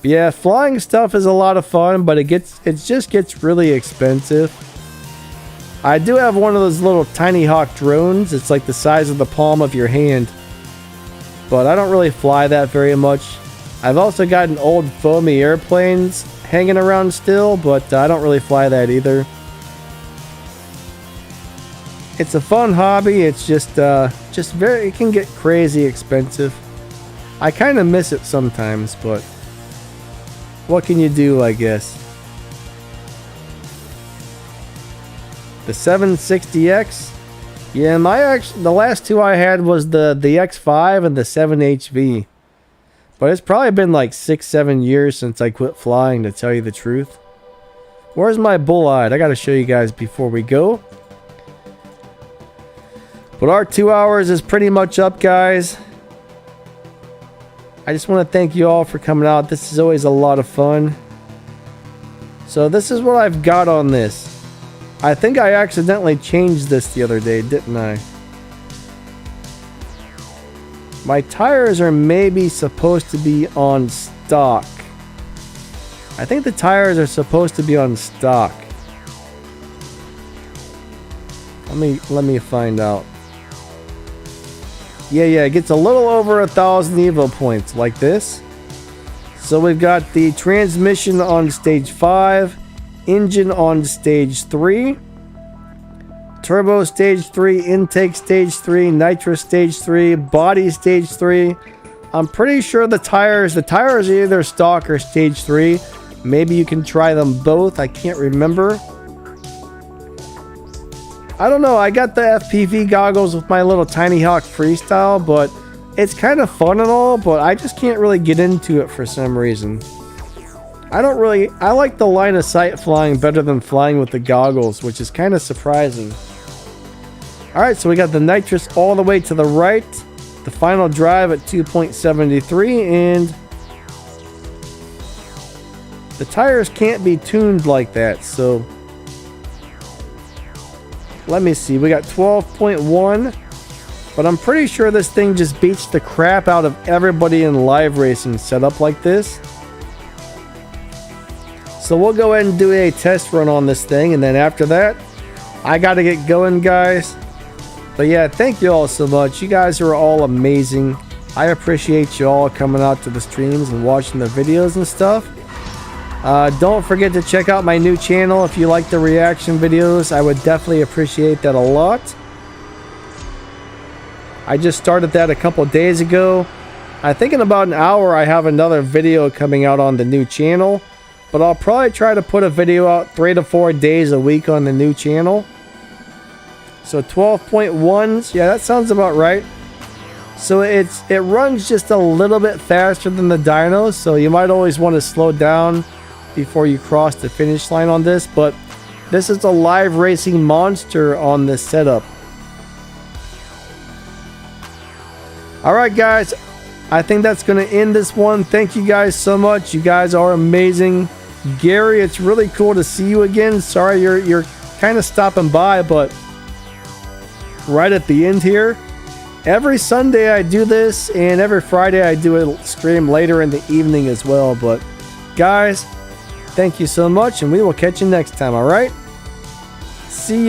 But yeah, flying stuff is a lot of fun, but it just gets really expensive. I do have one of those little Tiny Hawk drones. It's like the size of the palm of your hand. But I don't really fly that very much. I've also got an old foamy airplanes hanging around still, but I don't really fly that either. It's a fun hobby. It's just it can get crazy expensive. I kind of miss it sometimes, but what can you do, I guess? The 760X. Yeah, the last two I had was the X5 and the 7HV. But it's probably been like 6-7 years since I quit flying, to tell you the truth. Where's my Bolide? I gotta show you guys before we go. But our 2 hours is pretty much up, guys. I just want to thank you all for coming out. This is always a lot of fun. So this is what I've got on this. I think I accidentally changed this the other day, didn't I? My tires are maybe supposed to be on stock. I think the tires are supposed to be on stock. Let me find out. Yeah, it gets a little over 1,000 Evo points like this. So we've got the transmission on stage 5, engine on stage 3, turbo stage 3, intake stage 3, nitro stage 3, body stage 3. I'm pretty sure the tires are either stock or stage 3. Maybe you can try them both. I can't remember. I don't know. I got the FPV goggles with my little Tiny Hawk Freestyle, but it's kind of fun and all, but I just can't really get into it for some reason. I like the line of sight flying better than flying with the goggles, which is kind of surprising. Alright, so we got the nitrous all the way to the right, the final drive at 2.73, and the tires can't be tuned like that, so let me see. We got 12.1, but I'm pretty sure this thing just beats the crap out of everybody in live racing set up like this. So we'll go ahead and do a test run on this thing, and then after that, I gotta get going, guys. But yeah, thank you all so much. You guys are all amazing. I appreciate you all coming out to the streams and watching the videos and stuff. Don't forget to check out my new channel if you like the reaction videos. I would definitely appreciate that a lot. I just started that a couple days ago. I think in about an hour I have another video coming out on the new channel. But I'll probably try to put a video out 3 to 4 days a week on the new channel. So 12.1, yeah, that sounds about right. So it runs just a little bit faster than the dynos, so you might always want to slow down before you cross the finish line on this, but this is a live racing monster on this setup. Alright guys, I think that's going to end this one. Thank you guys so much. You guys are amazing. Gary, it's really cool to see you again. Sorry you're kind of stopping by, but right at the end here. Every Sunday I do this, and every Friday I do a stream later in the evening as well. But guys, thank you so much, and we will catch you next time, alright? See ya.